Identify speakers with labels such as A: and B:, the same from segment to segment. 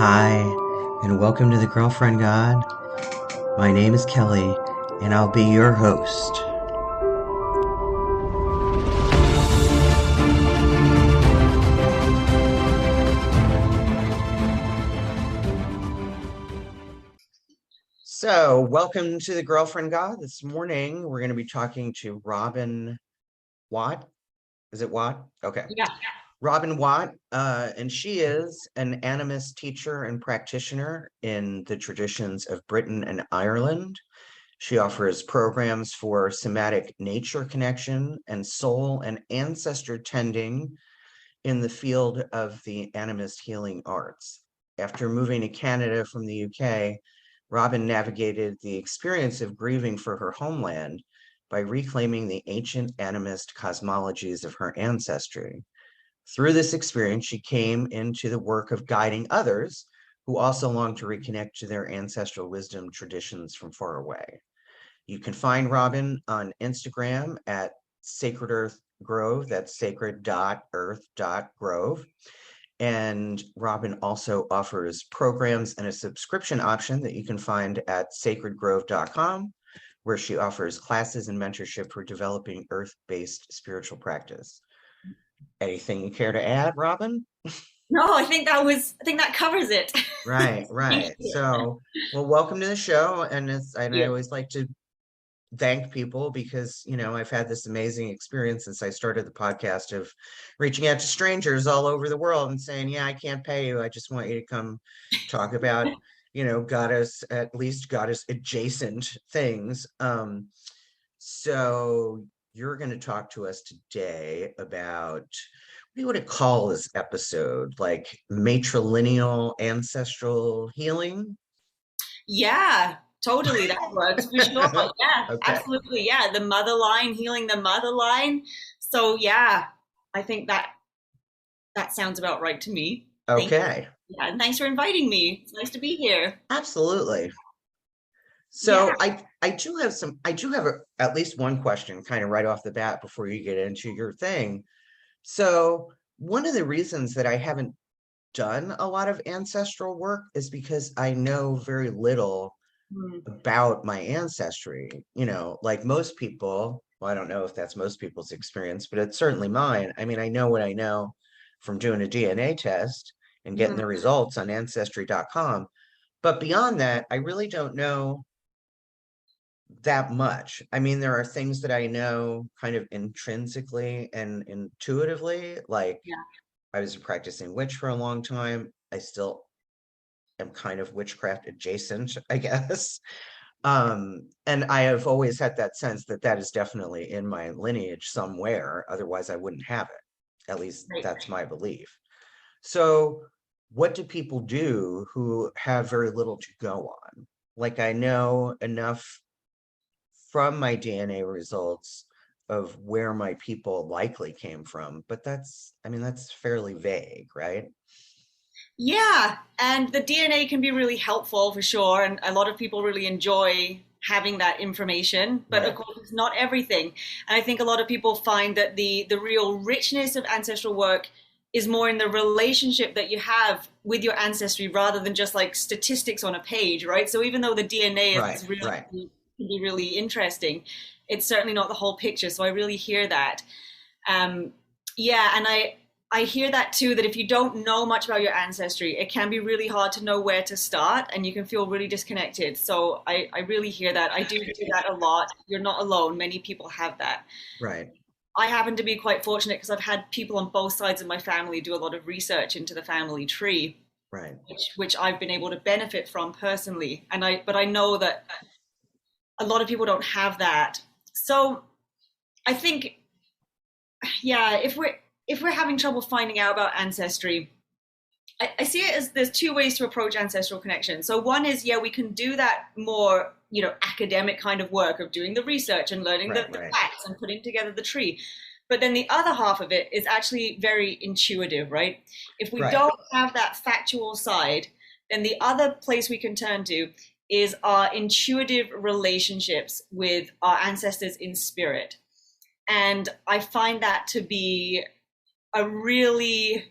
A: Hi, and welcome to the Girlfriend God. My name is Kelly, and I'll be your host. So, welcome to the Girlfriend God. This morning, we're going to be talking to Robyn Watt. Is it Watt? Okay.
B: Yeah.
A: Robyn Watt, and she is an animist teacher and practitioner in the traditions of Britain and Ireland. She offers programs for somatic nature connection and soul and ancestor tending in the field of the animist healing arts. After moving to Canada from the UK, Robyn navigated the experience of grieving for her homeland by reclaiming the ancient animist cosmologies of her ancestry. Through this experience, she came into the work of guiding others who also long to reconnect to their ancestral wisdom traditions from far away. You can find Robyn on Instagram at Sacred Earth Grove. That's sacred.earth.grove. And Robyn also offers programs and a subscription option that you can find at sacredgrove.com, where she offers classes and mentorship for developing earth-based spiritual practice. Anything you care to add, Robyn?
B: No, I think that covers it.
A: Right.
B: Thank you.
A: So, well, welcome to the show. And I
B: Yeah.
A: always like to thank people because, I've had this amazing experience since I started the podcast of reaching out to strangers all over the world and saying, yeah, I can't pay you. I just want you to come talk about, goddess, at least goddess adjacent things. So you're going to talk to us today about, what do you want to call this episode? Like matrilineal ancestral healing?
B: Yeah, totally. That works for sure. Yeah,
A: Okay.
B: absolutely. Yeah, the mother line, healing the mother line. So yeah, I think that sounds about right to me. Thank you.
A: Okay.
B: Yeah, and thanks for inviting me. It's nice to be here.
A: Absolutely.
B: Yeah.
A: So I do have at least one question kind of right off the bat before you get into your thing. So one of the reasons that I haven't done a lot of ancestral work is because I know very little
B: Mm.
A: about my ancestry. Like most people, well, I don't know if that's most people's experience, but it's certainly mine. I mean, I know what I know from doing a DNA test and getting
B: Mhm.
A: the results on ancestry.com. But beyond that, I really don't know that much. I mean, there are things that I know kind of intrinsically and intuitively. Like
B: Yeah.
A: I was a practicing witch for a long time. I still am kind of witchcraft adjacent, I guess. And I have always had that sense that that is definitely in my lineage somewhere. Otherwise, I wouldn't have it. At least
B: Right.
A: that's my belief. So, what do people do who have very little to go on? Like, I know enough from my DNA results of where my people likely came from, but I mean, that's fairly vague, right?
B: Yeah, and the DNA can be really helpful for sure, and a lot of people really enjoy having that information. But of
A: Right,
B: course, it's not everything. And I think a lot of people find that the real richness of ancestral work is more in the relationship that you have with your ancestry rather than just like statistics on a page, right? So even though the DNA
A: right,
B: is really
A: right.
B: can be really interesting, it's certainly not the whole picture. So I really hear that. Um, yeah, and I hear that too, that if you don't know much about your ancestry, it can be really hard to know where to start and you can feel really disconnected. So I really hear that. I do hear that a lot. You're not alone. Many people have that.
A: Right,
B: I happen to be quite fortunate because I've had people on both sides of my family do a lot of research into the family tree,
A: right.
B: which I've been able to benefit from personally. But I know that a lot of people don't have that. So I think, yeah, if we're having trouble finding out about ancestry, I see it as there's two ways to approach ancestral connection. So one is, yeah, we can do that more, academic kind of work of doing the research and learning
A: Right,
B: the
A: right,
B: facts and putting together the tree. But then the other half of it is actually very intuitive, right? If we
A: right,
B: don't have that factual side, then the other place we can turn to is our intuitive relationships with our ancestors in spirit. And I find that to be a really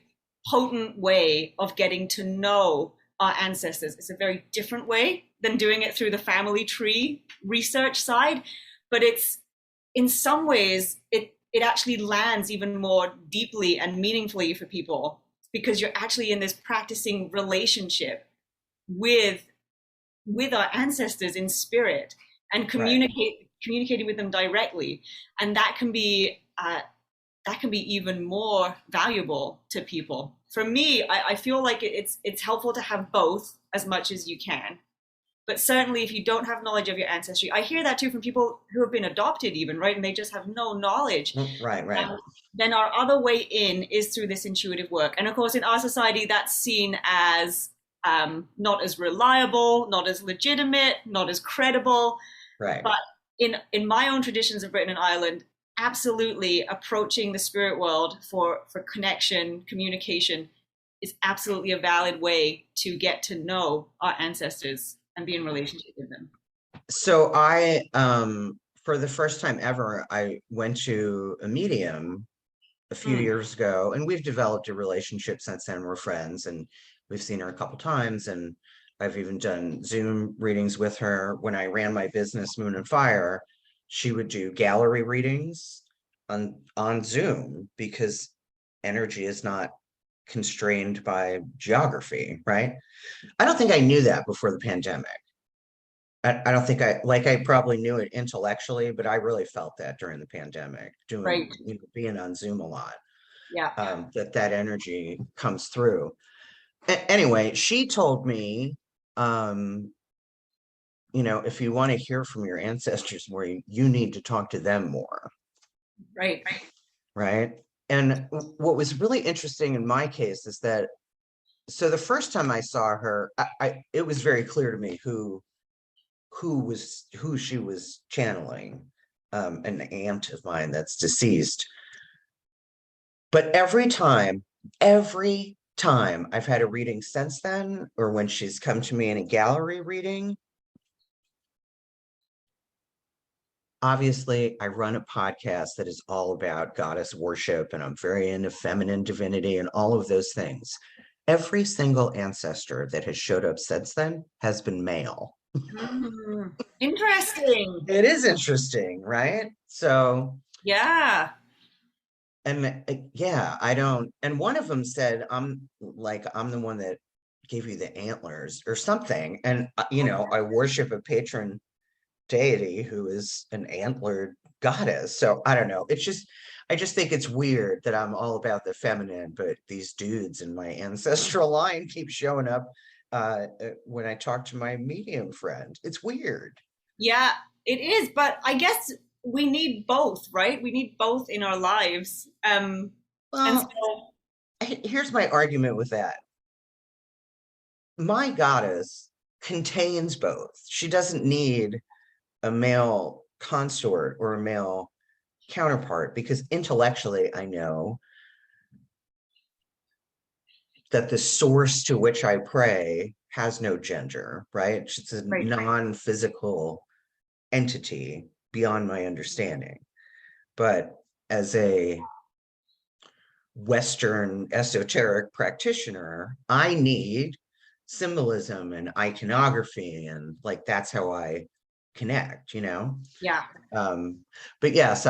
B: potent way of getting to know our ancestors. It's a very different way than doing it through the family tree research side, but it's in some ways it actually lands even more deeply and meaningfully for people because you're actually in this practicing relationship with our ancestors in spirit and
A: Right.
B: communicating with them directly, and that can be even more valuable to people. For me, I feel like it's helpful to have both as much as you can. But certainly, if you don't have knowledge of your ancestry, I hear that too from people who have been adopted, even, right? And they just have no knowledge.
A: Right, right.
B: Then our other way in is through this intuitive work. And of course, in our society, that's seen as not as reliable, not as legitimate, not as credible.
A: Right.
B: But in my own traditions of Britain and Ireland, absolutely approaching the spirit world for connection, communication is absolutely a valid way to get to know our ancestors and be in relationship with them.
A: So for the first time ever, I went to a medium a few
B: Mm,
A: years ago, and we've developed a relationship since then. We're friends, and we've seen her a couple times, and I've even done Zoom readings with her. When I ran my business, Moon and Fire, she would do gallery readings on Zoom because energy is not constrained by geography, right? I don't think I knew that before the pandemic. I don't think I probably knew it intellectually, but I really felt that during the pandemic,
B: right.
A: being on Zoom a lot,
B: Yeah.
A: that energy comes through. Anyway, she told me, um, if you want to hear from your ancestors more, you need to talk to them more,
B: Right.
A: right? And what was really interesting in my case is that, so the first time I saw her, it was very clear to me who she was channeling, an aunt of mine that's deceased. But every time I've had a reading since then, or when she's come to me in a gallery reading, obviously I run a podcast that is all about goddess worship, and I'm very into feminine divinity and all of those things. Every single ancestor that has showed up since then has been male.
B: Mm, interesting.
A: It is interesting, right? So,
B: Yeah.
A: and yeah, I don't, and one of them said, I'm the one that gave you the antlers or something. And, I worship a patron deity who is an antlered goddess. So I don't know. I just think it's weird that I'm all about the feminine, but these dudes in my ancestral line keep showing up when I talk to my medium friend. It's weird.
B: Yeah, it is. But I guess we need both, right? We need both in our lives. And
A: Well,
B: so,
A: here's my argument with that. My goddess contains both. She doesn't need a male consort or a male counterpart because intellectually I know that the source to which I pray has no gender, right? It's a
B: right.
A: non-physical entity beyond my understanding. But as a Western esoteric practitioner, I need symbolism and iconography, and like that's how I connect.
B: Yeah.
A: But yes,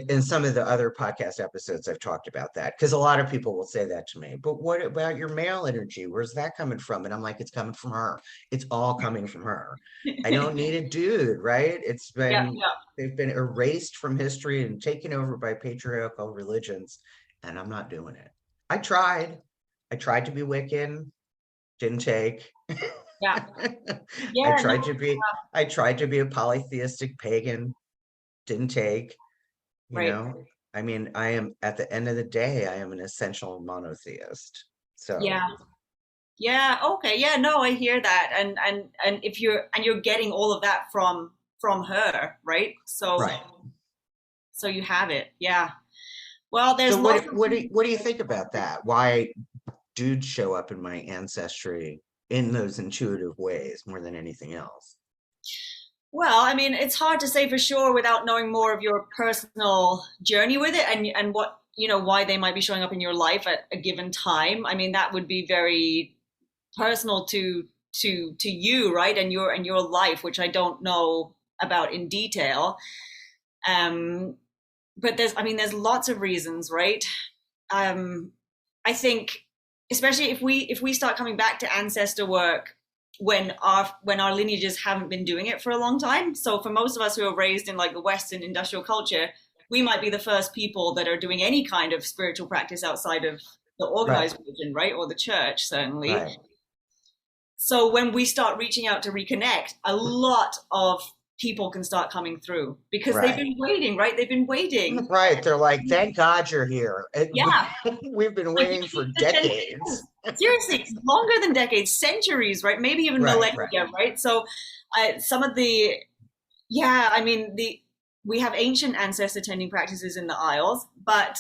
A: in some of the other podcast episodes I've talked about that because a lot of people will say that to me. But what about your male energy? Where's that coming from? And I'm like, it's coming from her. It's all coming from her. I don't need a dude, right?
B: Yeah.
A: They've been erased from history and taken over by patriarchal religions, and I'm not doing it. I tried. I tried to be Wiccan, didn't take.
B: Yeah.
A: I
B: Yeah. No.
A: tried to be I tried to be a polytheistic pagan, didn't take, you
B: Right.
A: know. I mean, I am at the end of the day, I am an essential monotheist. So,
B: Yeah. Yeah. Okay. Yeah. No, I hear that. And if you're getting all of that from her, right? So
A: right.
B: so you have it. Yeah. Well,
A: So
B: there's lots of
A: what do you think about that? Why dudes show up in my ancestry in those intuitive ways more than anything else?
B: Well, I mean, it's hard to say for sure without knowing more of your personal journey with it and what, why they might be showing up in your life at a given time. I mean, that would be very personal to you, right, and your life, which I don't know about in detail. But there's lots of reasons, right? I think, especially if we start coming back to ancestor work when our lineages haven't been doing it for a long time. So for most of us who are raised in like the Western industrial culture, we might be the first people that are doing any kind of spiritual practice outside of the
A: Right.
B: organized religion, right, or the church, certainly.
A: Right.
B: So when we start reaching out to reconnect, a lot of people can start coming through because they've
A: Right.
B: been waiting, right? They've been waiting.
A: Right. They're like, thank God you're here.
B: Yeah,
A: We've been
B: like
A: waiting for decades.
B: seriously, longer than decades, centuries, right? Maybe even
A: Right. Right.
B: millennia, right? So, some of the, yeah, I mean, we have ancient ancestor tending practices in the Isles, but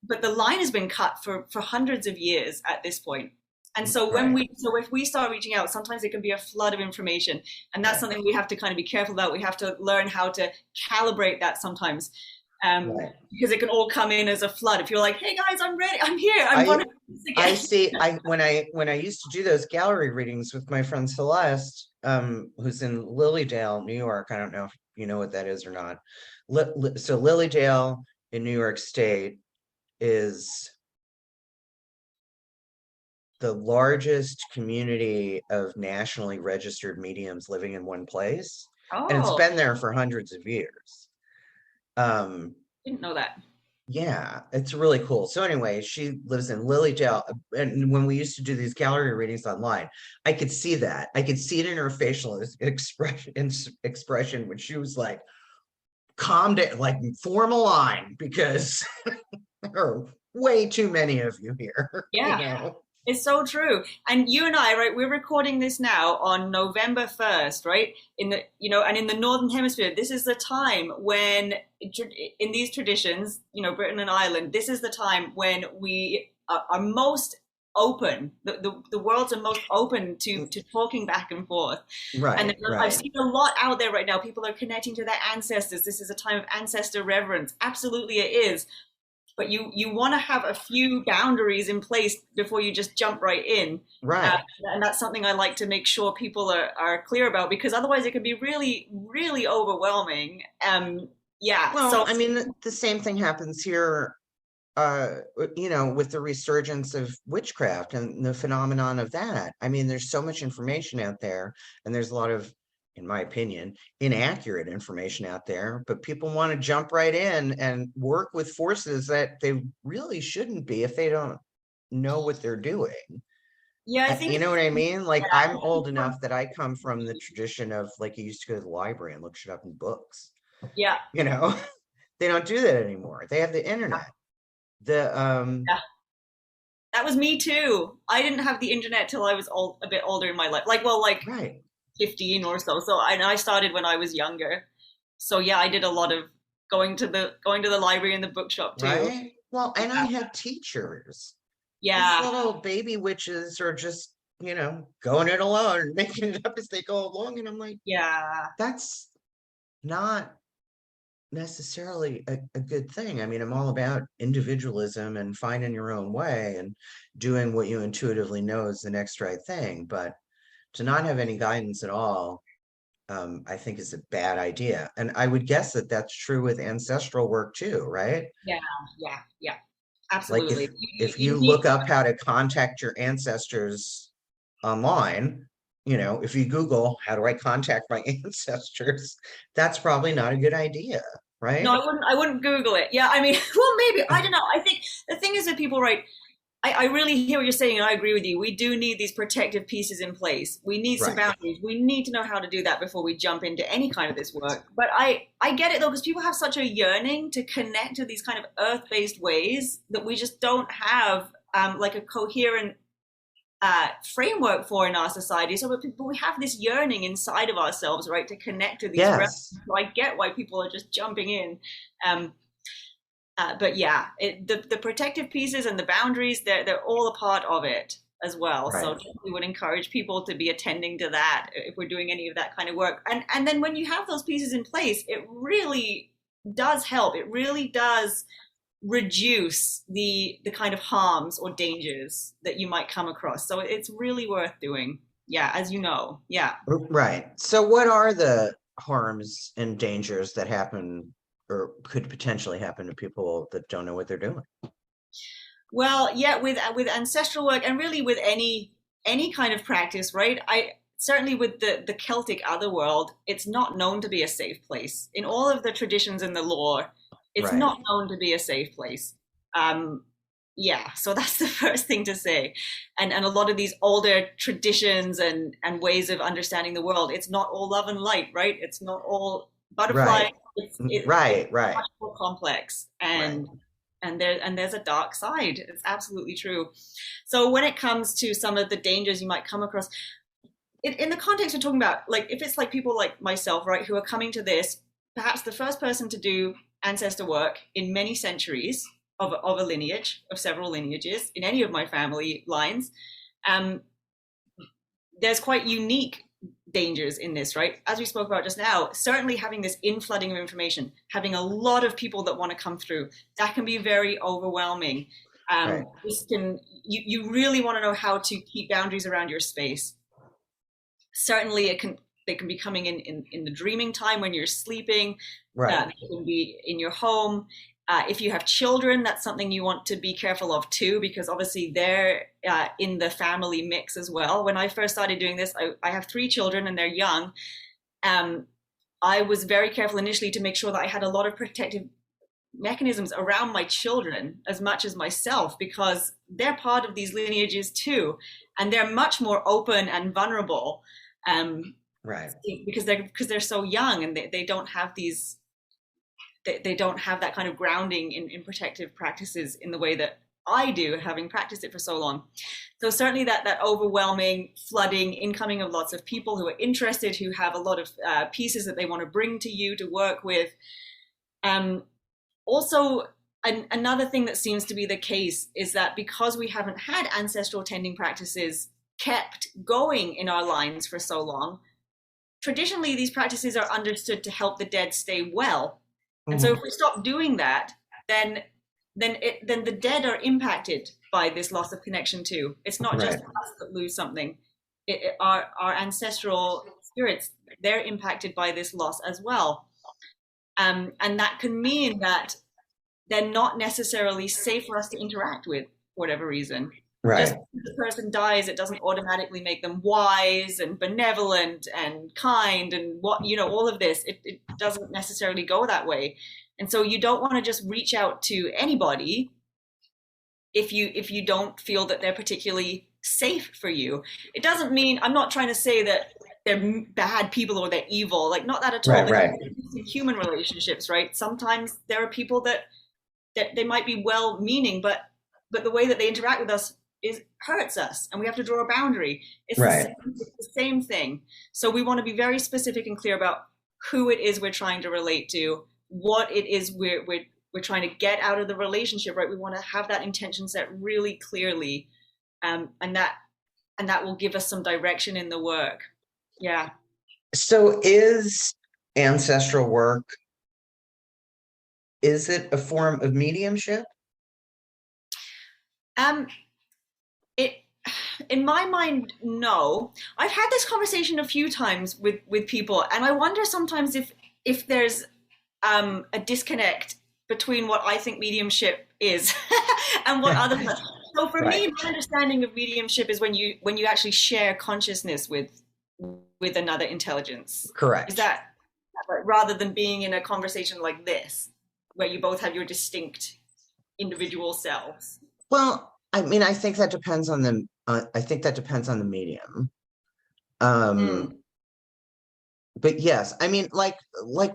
B: the line has been cut for hundreds of years at this point. And so
A: Right.
B: if we start reaching out, sometimes it can be a flood of information, and that's
A: Right.
B: something we have to kind of be careful about. We have to learn how to calibrate that sometimes,
A: Right.
B: because it can all come in as a flood. If you're like, "Hey guys, I'm ready. I'm here. I'm
A: I
B: going to do this
A: I
B: again."
A: see. When I used to do those gallery readings with my friend Celeste, who's in Lilydale, New York. I don't know if you know what that is or not. So Lilydale in New York State is the largest community of nationally registered mediums living in one place, and it's
B: Oh,
A: been there for hundreds of years. Um,
B: didn't know that.
A: Yeah, it's really cool. So anyway, she lives in Lilydale, and when we used to do these gallery readings online, I could see that. I could see it in her facial expression when she was like, "Calm down, like form a line, because there are way too many of you here." You
B: Yeah.
A: know?
B: It's so true. And you and I, right, we're recording this now on November 1st, right? And in the Northern Hemisphere, this is the time when, in these traditions, Britain and Ireland, this is the time when we are most open. The worlds are most open to talking back and forth. And
A: Right,
B: I've
A: right.
B: seen a lot out there right now. People are connecting to their ancestors. This is a time of ancestor reverence. Absolutely it is, but you want to have a few boundaries in place before you just jump right in.
A: Right.
B: And that's something I like to make sure people are clear about, because otherwise it can be really, really overwhelming. Yeah.
A: Well,
B: So
A: I mean, the same thing happens here, with the resurgence of witchcraft and the phenomenon of that. I mean, there's so much information out there, and there's a lot of, in my opinion, inaccurate information out there, but people want to jump right in and work with forces that they really shouldn't be if they don't know what they're doing.
B: yeah, I think
A: You know what I mean? Like, I'm old
B: yeah,
A: enough that I come from the tradition of, like, you used to go to the library and look shit up in books,
B: yeah,
A: you know? They don't do that anymore. They have the internet. The
B: yeah. That was me too. I didn't have the internet till I was a bit older in my life, like
A: Right,
B: 15 or so. I started when I was younger. So yeah, I did a lot of going to the library and the bookshop too.
A: right. Well, and I
B: Yeah,
A: had teachers. These
B: yeah,
A: little baby witches are just, going it alone and making it up as they go along. And I'm like,
B: yeah.
A: that's not necessarily a good thing. I mean, I'm all about individualism and finding your own way and doing what you intuitively know is the next right thing. But to not have any guidance at all, I think is a bad idea. And I would guess that that's true with ancestral work too, right?
B: Yeah, yeah, yeah,
A: Like,
B: absolutely.
A: if
B: You
A: you
B: need,
A: look up how to contact your ancestors online, if you Google how do I contact my ancestors, that's probably not a good idea,
B: no,
A: right?
B: I wouldn't Google it. Yeah, I mean, well, maybe, I don't know. I think the thing is that people, right, I really hear what you're saying, and I agree with you. We do need these protective pieces in place. We need some
A: Right.
B: boundaries. We need to know how to do that before we jump into any kind of this work. But I get it though, because people have such a yearning to connect to these kind of earth-based ways that we just don't have like a coherent framework for in our society. So but we have this yearning inside of ourselves, right, to connect to these realms.
A: Yes.
B: So I get why people are just jumping in. Um, but yeah, the protective pieces and the boundaries, they're all a part of it as well. So
A: Right.
B: we would encourage people to be attending to that if we're doing any of that kind of work. And then when you have those pieces in place, it really does help. It really does reduce the kind of harms or dangers that you might come across. So it's really worth doing. Yeah, as you know. Yeah.
A: Right. So what are the harms and dangers that happen or could potentially happen to people that don't know what they're doing?
B: Well, yeah, with ancestral work and really with any kind of practice, right? I certainly with the Celtic otherworld, it's not known to be a safe place. In all of the traditions in the lore, it's
A: Right.
B: not known to be a safe place. Um, yeah, so that's the first thing to say. And a lot of these older traditions and ways of understanding the world, it's not all love and light, right? It's not all butterflies.
A: Right.
B: It's
A: Right. Right.
B: much more complex,
A: Right.
B: and there's a dark side. It's absolutely true. So when it comes to some of the dangers you might come across, in the context we're talking about, like if it's like people like myself, right, who are coming to this, perhaps the first person to do ancestor work in many centuries of a lineage, of several lineages in any of my family lines, um, there's quite unique dangers in this, right? As we spoke about just now, certainly having this inflooding of information, having a lot of people that want to come through, that can be very overwhelming.
A: Right.
B: This can you really want to know how to keep boundaries around your space. Certainly, they can be coming in the dreaming time when you're sleeping.
A: Right.
B: It can be in your home. If you have children, that's something you want to be careful of too, because obviously they're in the family mix as well. When I first started doing this, I have 3 children and they're young. I was very careful initially to make sure that I had a lot of protective mechanisms around my children as much as myself, because they're part of these lineages too, and they're much more open and vulnerable,
A: Right.
B: because they're so young and they don't have these they don't have that kind of grounding in protective practices in the way that I do, having practiced it for so long. So certainly that overwhelming flooding, incoming of lots of people who are interested, who have a lot of pieces that they want to bring to you to work with. Also, another thing that seems to be the case is that because we haven't had ancestral tending practices kept going in our lines for so long, traditionally these practices are understood to help the dead stay well. And so if we stop doing that, then the dead are impacted by this loss of connection too. It's not just
A: Right.
B: us that lose something. Our ancestral spirits, they're impacted by this loss as well. And that can mean that they're not necessarily safe for us to interact with for whatever reason. Just
A: Right.
B: because the person dies, it doesn't automatically make them wise and benevolent and kind and all of this. It doesn't necessarily go that way. And so you don't want to just reach out to anybody if you don't feel that they're particularly safe for you. It doesn't mean, I'm not trying to say that they're bad people or they're evil, like not that at all.
A: Right. Right.
B: In human relationships, right? Sometimes there are people that they might be well meaning, but the way that they interact with us hurts us, and we have to draw a boundary. It's
A: Right.
B: the same thing. So we want to be very specific and clear about who it is we're trying to relate to, what it is we're trying to get out of the relationship, right? We want to have that intention set really clearly, and that will give us some direction in the work. Yeah.
A: So is ancestral work, is it a form of mediumship?
B: Um, it in my mind, no. I've had this conversation a few times with people, and I wonder sometimes if there's a disconnect between what I think mediumship is and what other people. So for
A: Right.
B: me, my understanding of mediumship is when you actually share consciousness with another intelligence.
A: Correct.
B: Is that right? Rather than being in a conversation like this, where you both have your distinct individual selves.
A: Well, I mean, I think that depends on the medium.
B: Mm.
A: But yes, I mean, like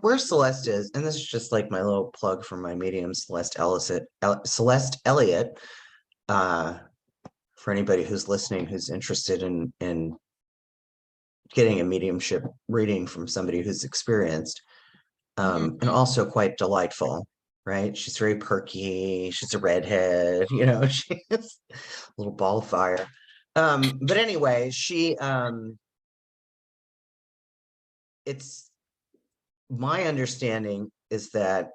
A: where Celeste is, and this is just like my little plug for my medium, Celeste Elliott. For anybody who's listening who's interested in getting a mediumship reading from somebody who's experienced, and also quite delightful, right? She's very perky. She's a redhead, she's a little ball of fire. But anyway, it's my understanding is that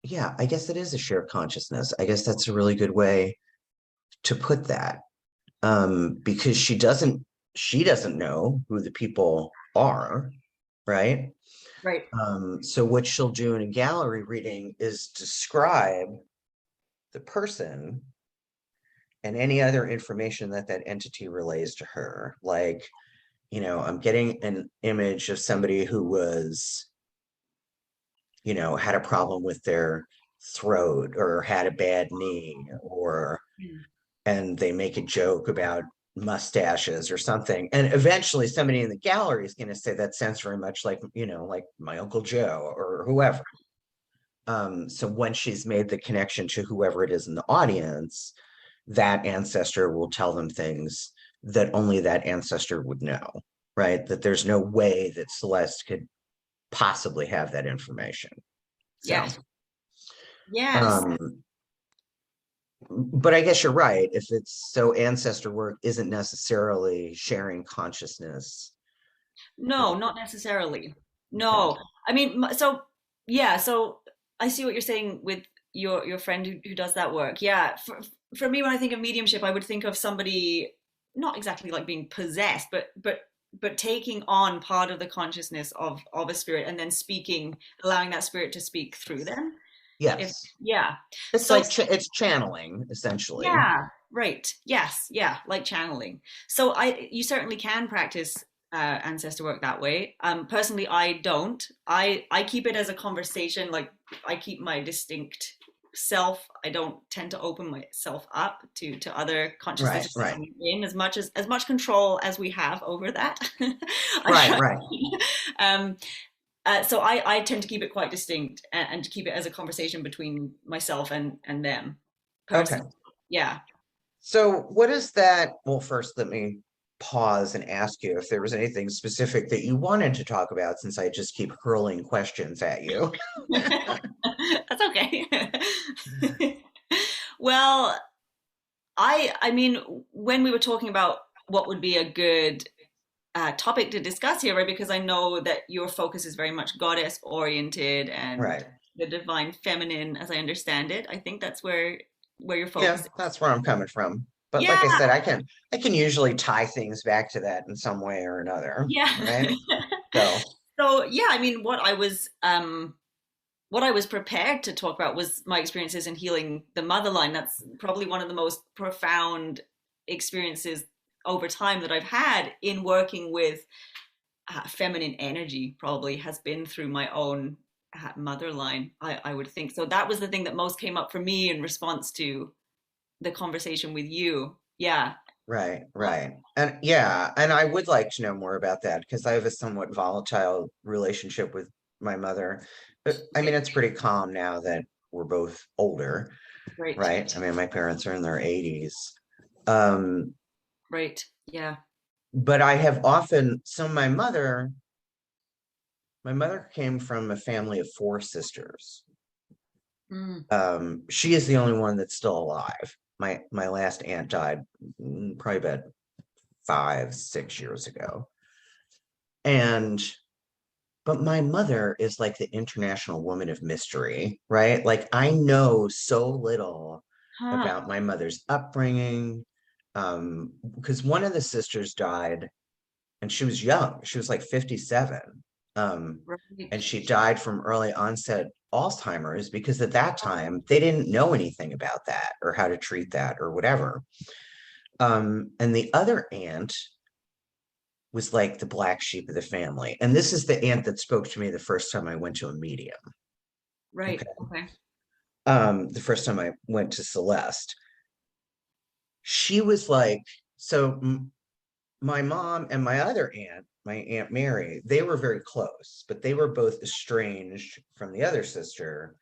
A: yeah, I guess it is a shared consciousness. I guess that's a really good way to put that. Because she doesn't know who the people are, right?
B: Right.
A: So what she'll do in a gallery reading is describe the person and any other information that that entity relays to her. Like, I'm getting an image of somebody who was, had a problem with their throat or had a bad knee, or
B: Mm.
A: and they make a joke about mustaches or something. And eventually somebody in the gallery is going to say that sounds very much like, like my Uncle Joe or whoever. So when she's made the connection to whoever it is in the audience, that ancestor will tell them things that only that ancestor would know, right? That there's no way that Celeste could possibly have that information. So,
B: Yes. Yes.
A: um, but I guess you're right. If it's so, ancestor work isn't necessarily sharing consciousness.
B: No, not necessarily.
A: Okay.
B: No. I mean, so yeah, so I see what you're saying with your friend who does that work. Yeah, for me when I think of mediumship, I would think of somebody not exactly like being possessed, but taking on part of the consciousness of a spirit and then speaking, allowing that spirit to speak through them. If
A: Yes.
B: yeah.
A: It's
B: So
A: like it's channeling essentially.
B: yeah, right. Yes, yeah, like channeling. So you certainly can practice ancestor work that way. Personally, I don't. I keep it as a conversation. Like I keep my distinct self. I don't tend to open myself up to other
A: Right,
B: consciousnesses
A: right,
B: coming in as much control as we have over that. I
A: right,
B: try.
A: right.
B: Um, so I tend to keep it quite distinct and to keep it as a conversation between myself and them
A: Okay.
B: personally. Yeah.
A: So what is that? Well, first, let me pause and ask you if there was anything specific that you wanted to talk about, since I just keep hurling questions at you.
B: That's okay. Well, I mean, when we were talking about what would be a good topic to discuss here, right? Because I know that your focus is very much goddess oriented and
A: Right.
B: the divine feminine, as I understand it. I think that's where your focus
A: Yeah,
B: is.
A: that's where I'm coming from. But like I
B: Yeah,
A: said, I can usually tie things back to that in some way or another,
B: yeah.
A: right? So,
B: So yeah, I mean, what I was prepared to talk about was my experiences in healing the mother line. That's probably one of the most profound experiences over time that I've had in working with feminine energy, probably has been through my own mother line, I would think. So that was the thing that most came up for me in response to the conversation with you. Yeah.
A: right, right. And yeah, and I would like to know more about that because I have a somewhat volatile relationship with my mother. But I mean,
B: Right.
A: it's pretty calm now that we're both older,
B: Right.
A: right? I mean, my parents are in their 80s. Um,
B: Right. Yeah.
A: but I have often, so my mother came from a family of four sisters.
B: Mm.
A: She is the only one that's still alive. My last aunt died probably about 5, 6 years ago. And but my mother is like the international woman of mystery, right? Like I know so little
B: Huh.
A: about my mother's upbringing. Because one of the sisters died and she was young. She was like 57. Um,
B: Right.
A: and she died from early onset Alzheimer's because at that time they didn't know anything about that or how to treat that or whatever. And the other aunt was like the black sheep of the family. And this is the aunt that spoke to me the first time I went to a medium. Okay.
B: Right. Okay.
A: The first time I went to Celeste, she was like, so my mom and my other aunt, my Aunt Mary, they were very close, but they were both estranged from the other sister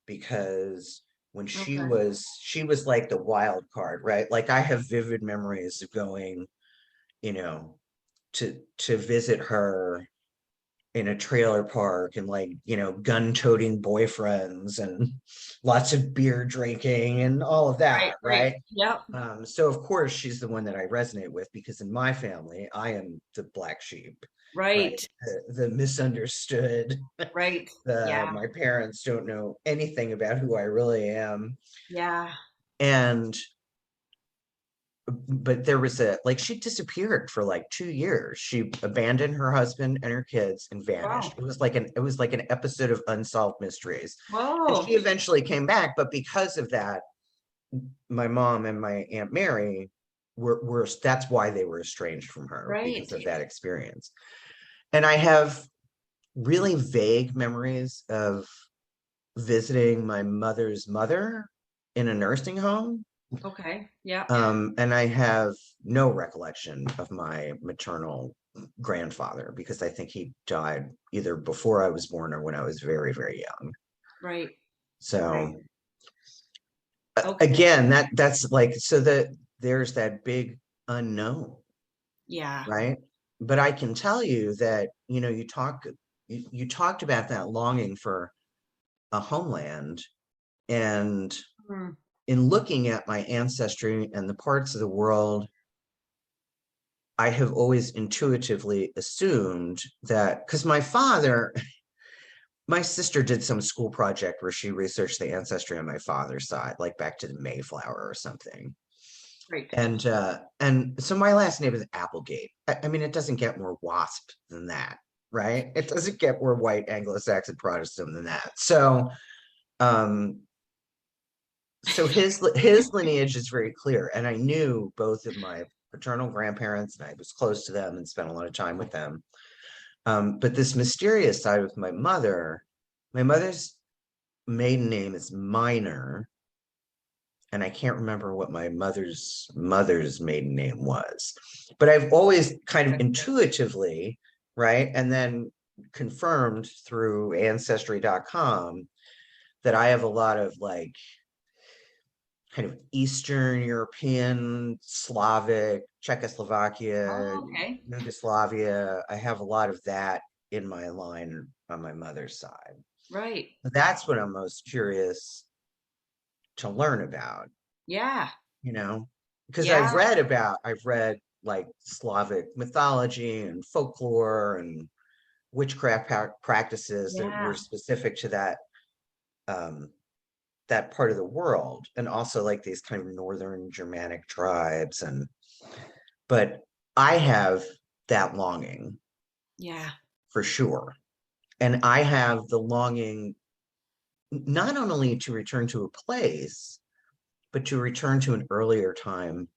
A: because when
B: Okay.
A: she was like the wild card, right? Like I have vivid memories of going, you know, to visit her in a trailer park and like, gun-toting boyfriends and lots of beer drinking and all of
B: Right.
A: that,
B: Right.
A: right?
B: Yep.
A: So of course she's the one that I resonate with because in my family I am the black sheep. right?
B: Right.
A: The misunderstood,
B: Right.
A: the
B: Yeah.
A: my parents don't know anything about who I really am.
B: Yeah.
A: And but there was a like she disappeared for like 2 years. She abandoned her husband and her kids and vanished.
B: Wow.
A: It was like an episode of Unsolved Mysteries. And she
B: Whoa.
A: eventually came back, but because of that, my mom and my Aunt Mary were that's why they were estranged from her, because
B: Right.
A: of that experience. And I have really vague memories of visiting my mother's mother in a nursing home.
B: Okay. Yeah.
A: And I have no recollection of my maternal grandfather because I think he died either before I was born or when I was very, very young.
B: Right. Right.
A: So
B: Okay.
A: again, that's like so that there's that big unknown,
B: Yeah.
A: right? But I can tell you that, you talked about that longing for a homeland. And
B: Mm.
A: in looking at my ancestry and the parts of the world, I have always intuitively assumed that because my sister did some school project where she researched the ancestry on my father's side, like back to the Mayflower or something.
B: Right.
A: And so my last name is Applegate. I mean, it doesn't get more WASP than that, right? It doesn't get more white Anglo-Saxon Protestant than that. Um, so his lineage is very clear, and I knew both of my paternal grandparents, and I was close to them and spent a lot of time with them. But this mysterious side with my mother's maiden name is Minor, and I can't remember what my mother's maiden name was. But I've always kind of intuitively, right, and then confirmed through ancestry.com that I have a lot of like kind of Eastern European, Slavic, Czechoslovakia,
B: Oh, okay.
A: Yugoslavia. I have a lot of that in my line on my mother's side.
B: Right.
A: That's what I'm most curious to learn about,
B: Yeah.
A: you know, because
B: Yeah.
A: I've read like Slavic mythology and folklore and witchcraft practices that were
B: Yeah.
A: specific to um, that part of the world, and also like these kind of northern Germanic tribes. But I have that longing
B: Yeah.
A: for sure. And I have the longing not only to return to a place, but to return to an earlier time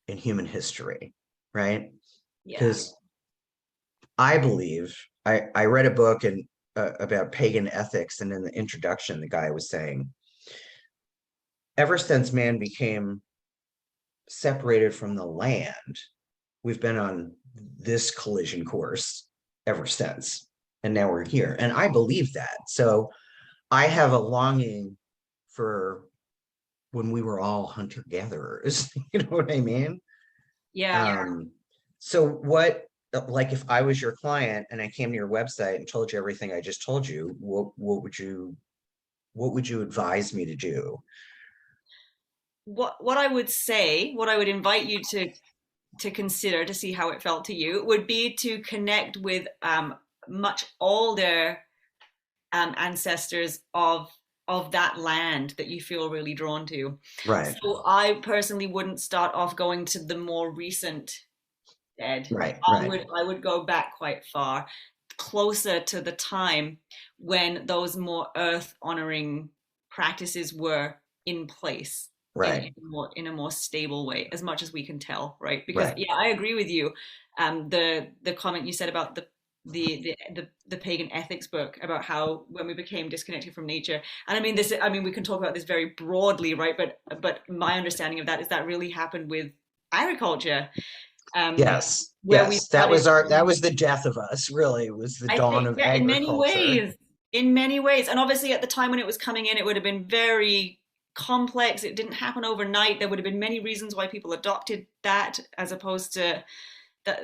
A: in human history, right?
B: Yeah.
A: Because I believe I read a book about pagan ethics, and in the introduction, the guy was saying, ever since man became separated from the land, we've been on this collision course ever since. And now we're here. And I believe that. So I have a longing for when we were all hunter gatherers. You know what I mean?
B: Yeah.
A: So like if I was your client and I came to your website and told you everything I just told you, what would you advise me to do?
B: What I would say, what I would invite you to consider to see how it felt to you would be to connect with much older ancestors of that land that you feel really drawn to.
A: Right,
B: So I personally wouldn't start off going to the more recent dead.
A: right,
B: I
A: right,
B: would go back quite far, closer to the time when those more earth honoring practices were in place
A: right,
B: in a more stable way, as much as we can tell, right? Because
A: right.
B: yeah, I agree with you. The comment you said about the pagan ethics book about how when we became disconnected from nature, and I mean we can talk about this very broadly, right? But my understanding of that is that really happened with agriculture, um,
A: Yes,
B: where we
A: yes. That
B: started
A: was that was the death of us, really, was the
B: I
A: dawn
B: think,
A: of
B: yeah,
A: agriculture.
B: in many ways. And obviously at the time when it was coming in, it would have been very complex. It didn't happen overnight. There would have been many reasons why people adopted that as opposed to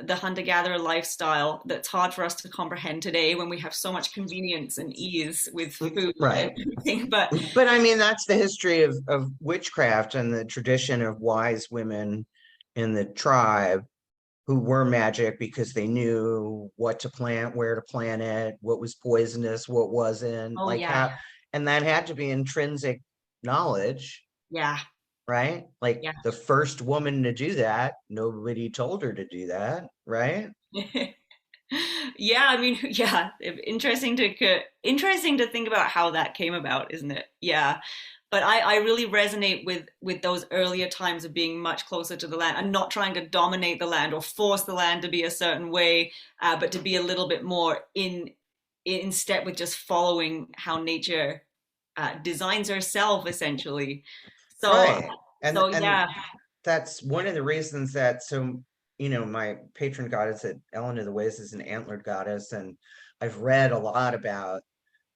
B: the hunter-gatherer lifestyle that's hard for us to comprehend today when we have so much convenience and ease with food and
A: Right.
B: everything. But
A: But I mean, that's the history of witchcraft and the tradition of wise women in the tribe who were magic because they knew what to plant, where to plant it, what was poisonous, what wasn't,
B: Oh
A: like
B: yeah,
A: how, and that had to be intrinsic knowledge,
B: yeah,
A: right? Like
B: yeah.
A: the first woman to do that, nobody told her to do that, right?
B: Yeah, I mean, yeah, interesting to think about how that came about, isn't it? Yeah. But I really resonate with those earlier times of being much closer to the land and not trying to dominate the land or force the land to be a certain way, but to be a little bit more in step with just following how nature designs herself, essentially. So
A: Right.
B: so
A: And
B: yeah.
A: that's one of the reasons that, so, my patron goddess at Ellen of the Ways is an antlered goddess, and I've read a lot about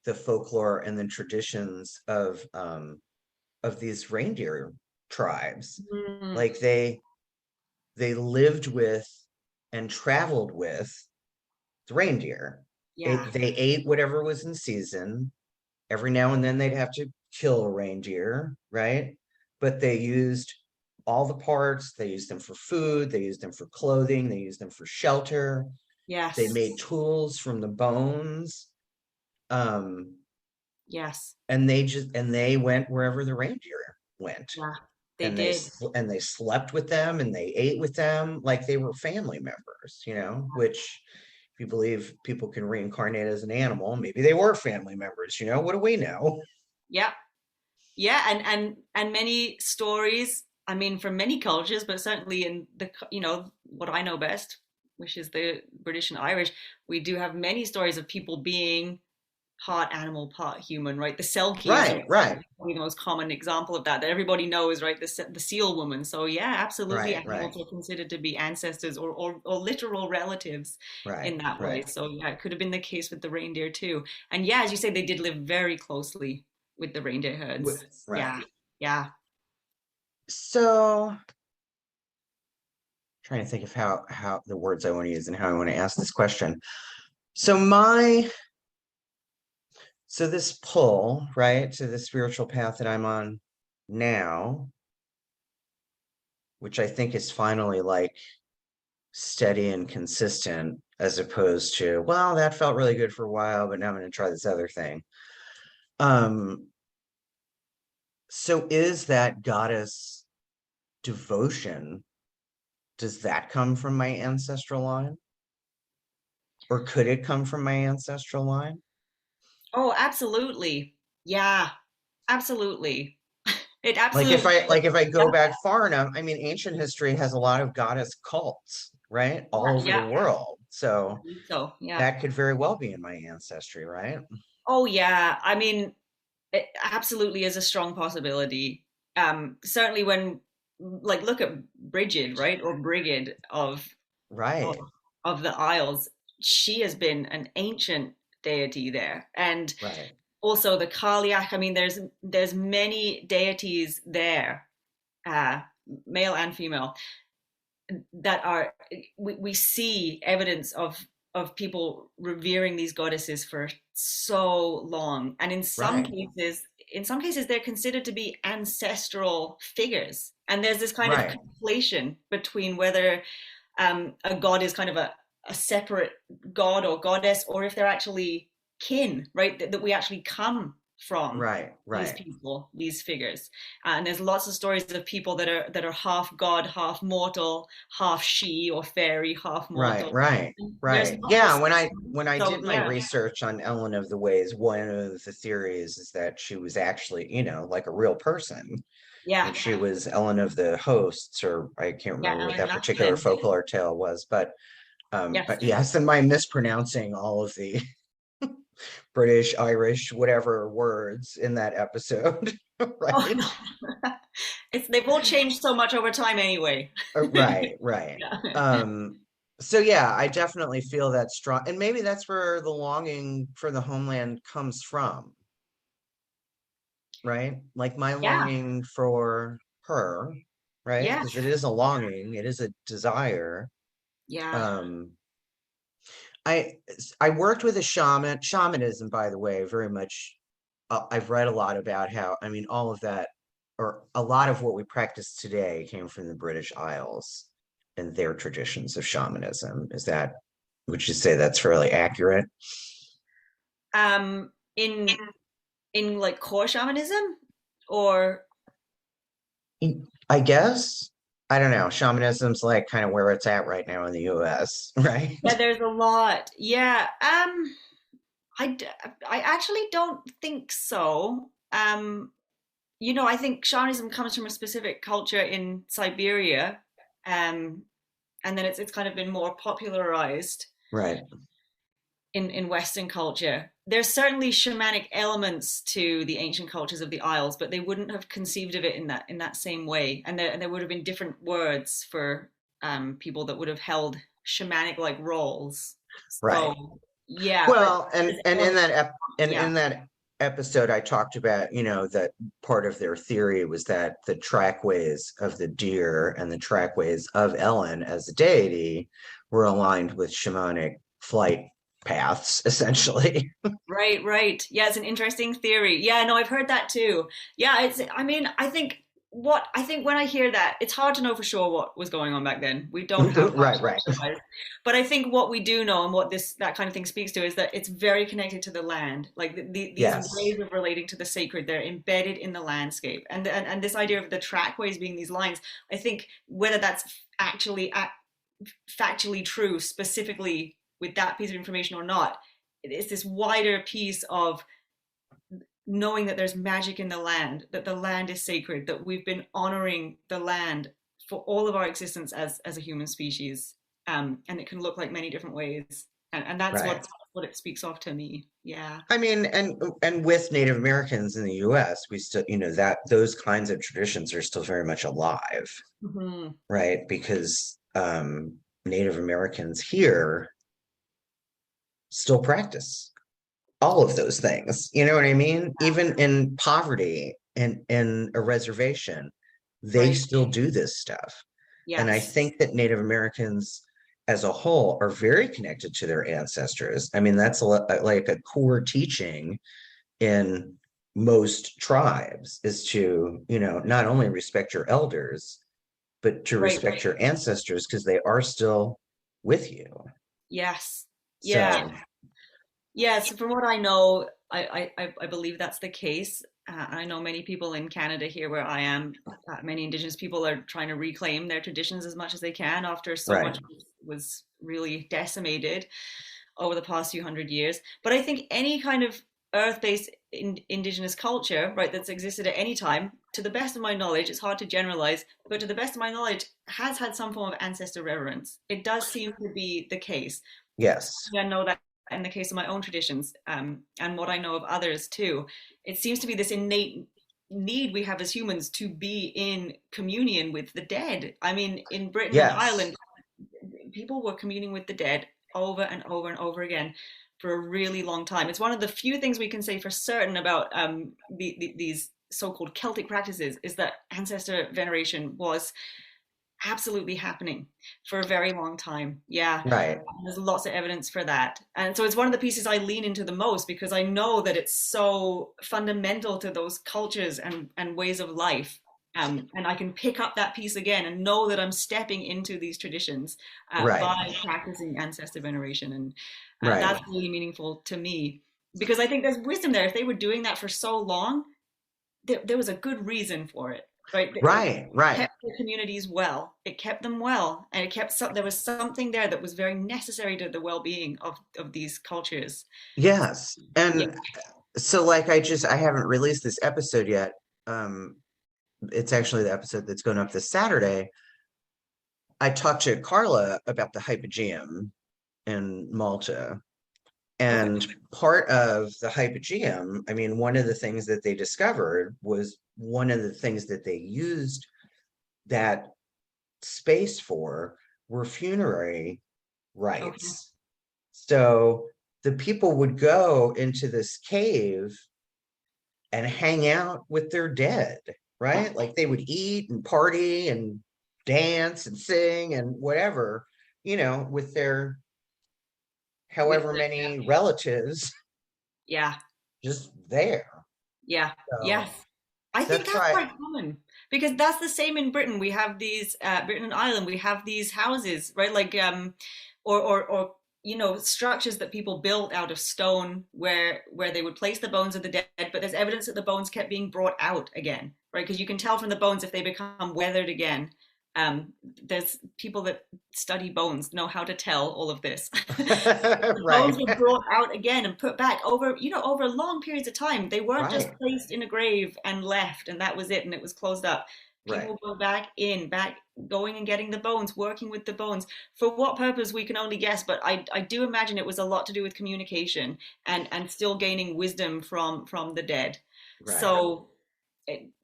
A: the folklore and the traditions of these reindeer tribes.
B: Mm,
A: Like they lived with and traveled with the reindeer.
B: yeah.
A: They ate whatever was in season. Every now and then they'd have to kill a reindeer, right? But they used all the parts, they used them for food, they used them for clothing, they used them for shelter, they
B: Yes.
A: made tools from the bones. Um,
B: Yes.
A: and they went wherever the reindeer went.
B: Yeah. They
A: And
B: did.
A: they slept with them and they ate with them like they were family members, which, if you believe people can reincarnate as an animal, maybe they were family members, what do we know?
B: Yeah. Yeah, and many stories, I mean, from many cultures, but certainly in what I know best, which is the British and Irish, we do have many stories of people being part animal, part human, right? The Selkie is
A: Right,
B: probably the most common example of that everybody knows, right? The seal woman. So yeah, absolutely,
A: right,
B: animals are considered to be ancestors or literal relatives in that way.
A: right.
B: So yeah, it could have been the case with the reindeer too. And yeah, as you say, they did live very closely with the reindeer herds.
A: Right.
B: Yeah, yeah.
A: So, trying to think of how the words I want to use and how I want to ask this question. So this pull, right, to the spiritual path that I'm on now, which I think is finally like steady and consistent, as opposed to, well, that felt really good for a while, but now I'm going to try this other thing. Um, so is that goddess devotion, does that come from my ancestral line? Or could it come from my ancestral line?
B: Oh, absolutely. Yeah, absolutely. It
A: Like if
B: absolutely.
A: I go back far enough, I mean, ancient history has a lot of goddess cults, right?
B: Yeah,
A: All over the
B: yeah.
A: world. So
B: So yeah.
A: that could very well be in my ancestry, right?
B: Oh yeah. I mean, it absolutely is a strong possibility. Certainly when like look at Brigid, right? Or Brigid of
A: Right,
B: of the Isles. She has been an ancient deity there. And
A: right,
B: also the Kaliak, I mean there's many deities there, uh, male and female, that are we see evidence of people revering these goddesses for so long, and
A: right,
B: in some cases they're considered to be ancestral figures, and there's this kind of
A: right,
B: conflation between whether a god is kind of a separate god or goddess, or if they're actually kin, right? That we actually come from
A: right,
B: these
A: right,
B: people, these figures. And there's lots of stories of people that are half god, half mortal, half she or fairy, half
A: right,
B: mortal.
A: right,
B: There's
A: right.
B: lots of
A: Yeah,
B: stories.
A: when I
B: So
A: did my
B: yeah,
A: research on Ellen of the Ways, one of the theories is that she was actually, like a real person.
B: yeah,
A: Like she was Ellen of the Hosts, or I can't
B: yeah,
A: remember what
B: Ellen
A: that particular
B: Laughlin.
A: folklore tale was,
B: Yes.
A: but yes, and my mispronouncing all of the British, Irish, whatever words in that episode,
B: Oh
A: right?
B: no. They've all changed so much over time anyway.
A: Right.
B: Yeah.
A: So yeah, I definitely feel that strong, and maybe that's where the longing for the homeland comes from, right? Like my
B: Yeah.
A: longing for her, right?
B: Yeah.
A: Because it is a longing, it is a desire.
B: Yeah.
A: Um, I I worked with a shaman. Shamanism, by the way, very much. I've read a lot about how, I mean, all of that, or a lot of what we practice today, came from the British Isles. and their traditions of shamanism. Would you say that's fairly accurate?
B: Um, in like core shamanism, or
A: I guess. I don't know. Shamanism's like kind of where it's at right now in the US, right?
B: yeah, there's a lot. Yeah. I d- I actually don't think so. I think shamanism comes from a specific culture in Siberia, um, and then it's kind of been more popularized
A: Right.
B: in Western culture. There's certainly shamanic elements to the ancient cultures of the Isles, but they wouldn't have conceived of it in that same way. And there would have been different words for people that would have held shamanic like roles.
A: Right.
B: So yeah, but
A: Well, and in
B: yeah,
A: in that episode, I talked about, that part of their theory was that the trackways of the deer and the trackways of Ellen as a deity were aligned with shamanic flight paths, essentially.
B: right, right. Yeah, it's an interesting theory. Yeah, no, I've heard that too. Yeah, I mean, I think when I hear that, it's hard to know for sure what was going on back then. We don't have
A: Right, right.
B: but I think what we do know and what that kind of thing speaks to is that it's very connected to the land. Like these
A: Yes.
B: ways of relating to the sacred, they're embedded in the landscape. And this idea of the trackways being these lines, I think whether that's actually factually true specifically with that piece of information or not, it's this wider piece of knowing that there's magic in the land, that the land is sacred, that we've been honoring the land for all of our existence as a human species, and it can look like many different ways, and that's
A: Right.
B: what it speaks of to me. Yeah.
A: I mean, and with Native Americans in the US, we still, that those kinds of traditions are still very much alive,
B: Hmm.
A: right? Because Native Americans here still practice all of those things. You know what I mean? Even in poverty and in a reservation, they
B: Right.
A: still do this stuff. And I
B: Yes.
A: think that Native Americans as a whole are very connected to their ancestors. I mean, that's like a core teaching in most tribes is to, not only respect your elders, but to
B: Right.
A: respect your ancestors because they are still with you.
B: Yes. Yeah.
A: So,
B: Yes, from what I know, I believe that's the case. I know many people in Canada here where I am, many Indigenous people are trying to reclaim their traditions as much as they can after so
A: right.
B: much was really decimated over the past few hundred years. But I think any kind of earth-based Indigenous culture, right, that's existed at any time, to the best of my knowledge, it's hard to generalize, but to the best of my knowledge, has had some form of ancestor reverence. It does seem to be the case.
A: Yes.
B: I know that in the case of my own traditions, and what I know of others too, it seems to be this innate need we have as humans to be in communion with the dead. I mean, in Britain and
A: Yes.
B: Ireland, people were communing with the dead over and over and over again for a really long time. It's one of the few things we can say for certain about these so-called Celtic practices is that ancestor veneration was absolutely happening for a very long time. Yeah,
A: Right.
B: there's lots of evidence for that. And so it's one of the pieces I lean into the most because I know that it's so fundamental to those cultures and ways of life. And I can pick up that piece again and know that I'm stepping into these traditions
A: Right.
B: by practicing ancestor veneration. And
A: Right.
B: that's really meaningful to me because I think there's wisdom there. If they were doing that for so long, there was a good reason for it, right? It
A: Right. Right.
B: kept the communities well. It kept them well, and it kept there was something there that was very necessary to the well-being of these cultures.
A: Yes.
B: Yeah.
A: And so I haven't released this episode yet. Um, it's actually the episode that's going up this Saturday. I talked to Carla about the hypogeum in Malta.
B: Okay.
A: And part of the hypogeum, I mean, one of the things that they discovered was one of the things that they used that space for were funerary
B: Okay.
A: rites. So the people would go into this cave and hang out with their dead, right? Like they would eat and party and dance and sing and whatever, with their
B: With
A: however many relatives
B: yeah,
A: just there.
B: yeah, yes.
A: So
B: I think
A: that's
B: that's
A: right.
B: quite common. because that's the same in Britain. We have these Britain and Ireland. We have these houses, right? Like or you know, structures that people built out of stone where they would place the bones of the dead, but there's evidence that the bones kept being brought out again, right? Because you can tell from the bones if they become weathered again. There's people that study bones know how to tell all of this. The
A: Right.
B: bones were brought out again and put back over, you know, over long periods of time. They weren't just
A: Right.
B: placed in a grave and left and that was it and it was closed up.
A: Right.
B: People go back in, back going and getting the bones, working with the bones. For what purpose we can only guess, but I do imagine it was a lot to do with communication and still gaining wisdom from the dead.
A: Right.
B: So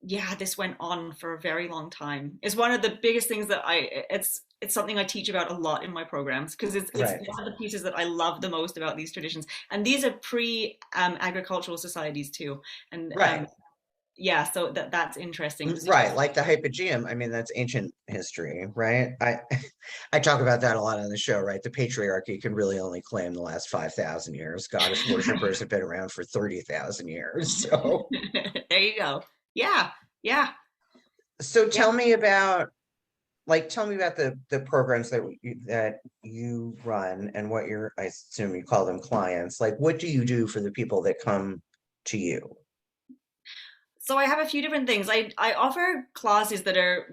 B: yeah, this went on for a very long time. It's one of the biggest things that it's something I teach about a lot in my programs because it's
A: Right.
B: one of the pieces that I love the most about these traditions. And these are agricultural societies too. And
A: Right.
B: yeah, so that's interesting.
A: Right, like the Hypogeum. I mean, that's ancient history, right? I talk about that a lot on the show, right? The patriarchy can really only claim the last 5,000 years. Goddess worshippers have been around for 30,000 years. So,
B: There you go. Yeah, yeah,
A: so
B: yeah.
A: tell me about the programs that you run and what I assume you call them clients. Like, what do you do for the people that come to you?
B: So I have a few different things. I offer classes that are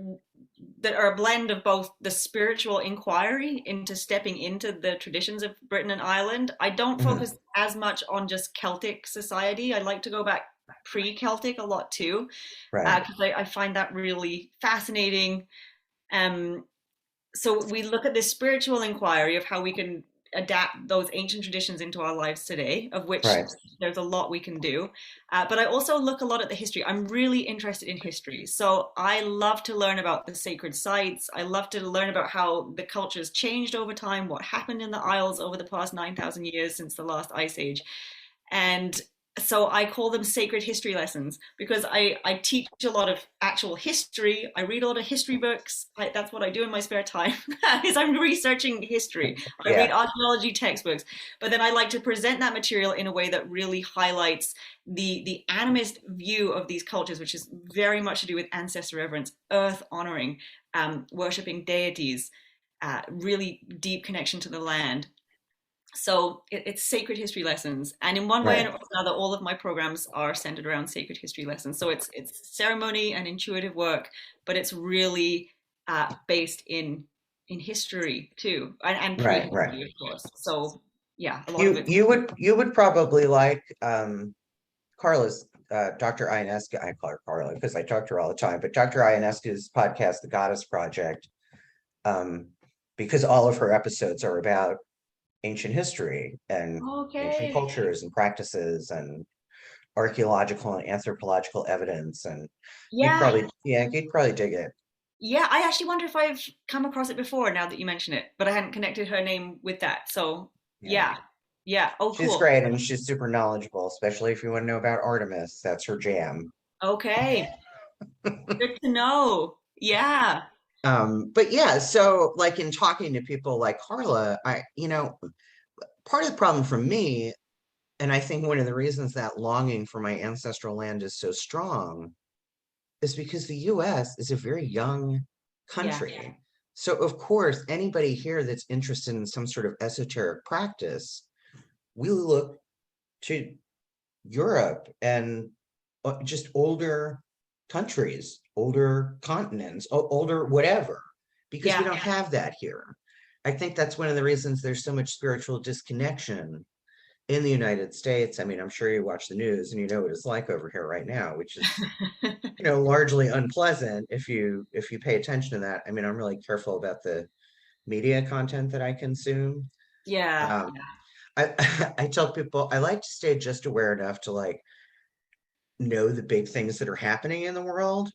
B: a blend of both the spiritual inquiry into stepping into the traditions of Britain and Ireland. I don't
A: Mhm.
B: focus as much on just Celtic society. I like to go back pre-Celtic a lot too,
A: Right,
B: because I find that really fascinating. Um, so we look at this spiritual inquiry of how we can adapt those ancient traditions into our lives today, of which
A: right,
B: there's a lot we can do. But I also look a lot at the history. I'm really interested in history. So I love to learn about the sacred sites. I love to learn about how the cultures changed over time, what happened in the Isles over the past 9,000 years since the last ice age. And so I call them sacred history lessons because I teach a lot of actual history. I read a lot of history books. That's what I do in my spare time is I'm researching history. I read
A: yeah,
B: archaeology textbooks, but then I like to present that material in a way that really highlights the animist view of these cultures, which is very much to do with ancestor reverence, earth honoring, worshipping deities, really deep connection to the land. So it's sacred history lessons, and in one way
A: right,
B: or another all of my programs are centered around sacred history lessons. So it's ceremony and intuitive work, but it's really based in history too, and
A: right, right.
B: pre-history of course. So yeah, a lot of
A: You
B: it.
A: you would probably like Carla's Dr. Ionescu. I call her Carla because I talk to her all the time, but Dr. Ionescu's podcast, The Goddess Project, um, because all of her episodes are about ancient history and ancient
B: Okay.
A: cultures and practices and archaeological and anthropological evidence. And
B: Yeah,
A: you'd probably dig it.
B: yeah. I actually wonder if I've come across it before now that you mention it, but I hadn't connected her name with that. So
A: Yeah.
B: yeah, yeah. Oh,
A: She's
B: cool.
A: great and she's super knowledgeable, especially if you want to know about Artemis. That's her jam.
B: Okay, good to know. Yeah.
A: But yeah, so like in talking to people like Carla, part of the problem for me, and I think one of the reasons that longing for my ancestral land is so strong, is because the US is a very young
B: Yeah.
A: country. So, of course, anybody here that's interested in some sort of esoteric practice, we look to Europe and just older countries, older continents, older whatever, because we
B: Yeah.
A: don't have that here. I think that's one of the reasons there's so much spiritual disconnection in the United States. I mean, I'm sure you watch the news and you know what it's like over here right now, which is largely unpleasant if you pay attention to that. I mean, I'm really careful about the media content that I consume.
B: Yeah.
A: um I I tell people I like to stay just aware enough to like know the big things that are happening in the world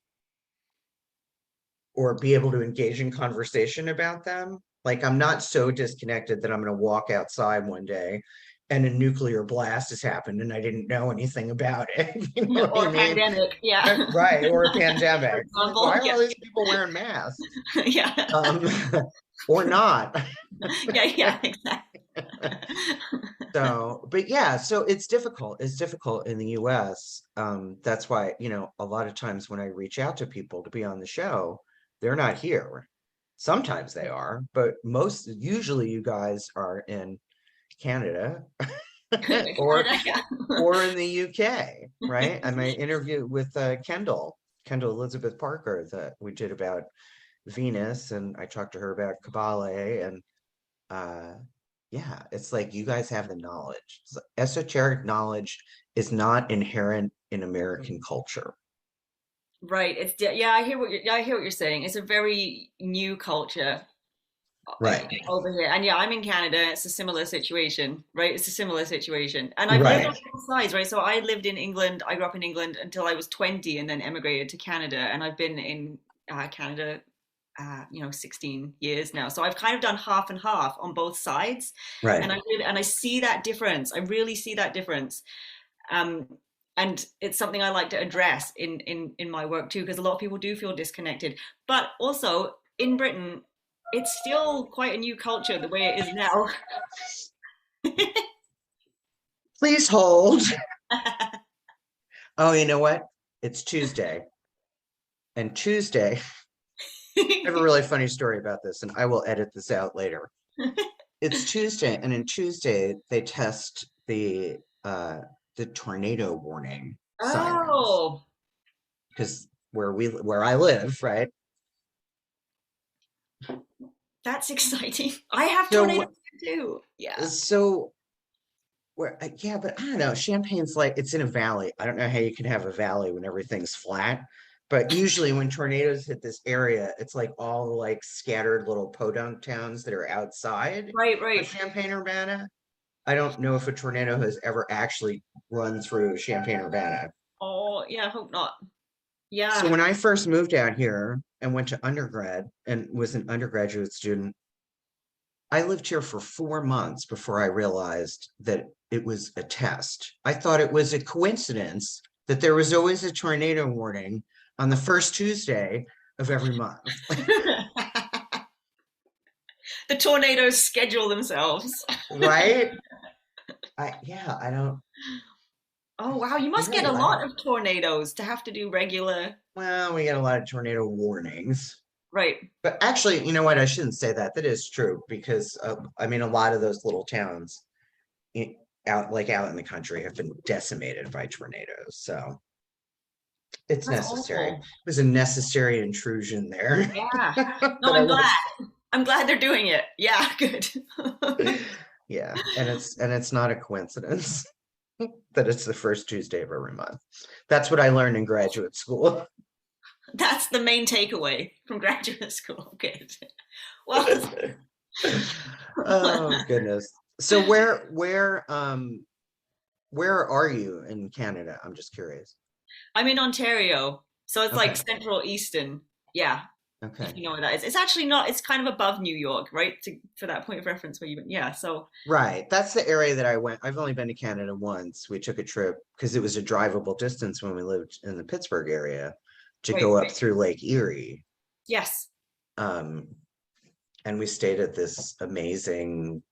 A: or be able to engage in conversation about them. Like I'm not so disconnected that I'm going to walk outside one day and a nuclear blast has happened and I didn't know anything about it. You know what
B: Or
A: I
B: a
A: mean?
B: pandemic. Yeah.
A: Right, or a
B: For
A: pandemic. Like,
B: example.
A: why are
B: Yeah.
A: all these people wearing masks?
B: Yeah.
A: Um, or not.
B: Yeah. Yeah. Exactly.
A: So, but yeah, so it's difficult. It's difficult in the US. That's why, a lot of times when I reach out to people to be on the show, they're not here. Sometimes they are, but usually you guys are in Canada or
B: Canada, yeah.
A: in the UK, right? And my interview with Kendall Elizabeth Parker that we did about Venus, and I talked to her about Kabbalah, and uh yeah, it's like you guys have the knowledge. Esoteric knowledge is not inherent in American culture.
B: Right. Yeah, I hear what you're saying. It's a very new culture
A: Right.
B: over here. And yeah, I'm in Canada. It's a similar situation, right? It's a similar situation. And I've lived on
A: Right.
B: both sides, right? So I lived in England. I grew up in England until I was 20 and then emigrated to Canada. And I've been in Canada, 16 years now. So I've kind of done half and half on both sides.
A: Right.
B: And I see that difference. I really see that difference. Um, and it's something I like to address in my work too, because a lot of people do feel disconnected. But also in Britain, it's still quite a new culture the way it is now.
A: Please hold. Oh, you know what? It's Tuesday. And Tuesday, I have a really funny story about this, and I will edit this out later. It's Tuesday, and in Tuesday they test the tornado warning sirens
B: Oh,
A: because where I live, right?
B: that's exciting. I have
A: So
B: tornadoes too. Yeah.
A: so yeah, but I don't know. Champagne's like it's in a valley. I don't know how you can have a valley when everything's flat. But usually when tornadoes hit this area, it's like all the like scattered little podunk towns that are outside
B: Right,
A: of
B: right.
A: Champaign-Urbana. I don't know if a tornado has ever actually run through Champaign-Urbana.
B: Oh, yeah, I hope not.
A: So
B: Yeah.
A: when I first moved out here and went to undergrad and was an undergraduate student, I lived here for 4 months before I realized that it was a test. I thought it was a coincidence that there was always a tornado warning on the first Tuesday of every month.
B: The tornadoes schedule themselves.
A: Right? I don't,
B: Oh, wow. You must get
A: really,
B: a
A: I
B: lot
A: don't,
B: of tornadoes to have to do regular.
A: well, we get a lot of tornado warnings.
B: Right.
A: But actually, you know what? I shouldn't say that. That is true because I mean, a lot of those little towns in, out in the country have been decimated by tornadoes. So it's
B: That's
A: necessary. It
B: awful.
A: was a necessary intrusion there
B: Yeah. No,
A: that I
B: I'm
A: would
B: glad.
A: have.
B: I'm glad they're doing it. Yeah, good.
A: Yeah, and it's not a coincidence that it's the first Tuesday of every month. That's what I learned in graduate school.
B: That's the main takeaway from graduate school. Good. Well,
A: Oh goodness. So where are you in Canada? I'm just curious.
B: I'm in Ontario, so it's like
A: Okay.
B: Central Eastern. Yeah, if
A: Okay.
B: you know where that is. It's actually not. It's kind of above New York, right? For that point of reference, where you went. Yeah. So
A: Right. That's the area that I went. I've only been to Canada once. We took a trip because it was a drivable distance when we lived in the Pittsburgh area to
B: right.
A: go up through Lake Erie.
B: Yes.
A: Um, and we stayed at this amazing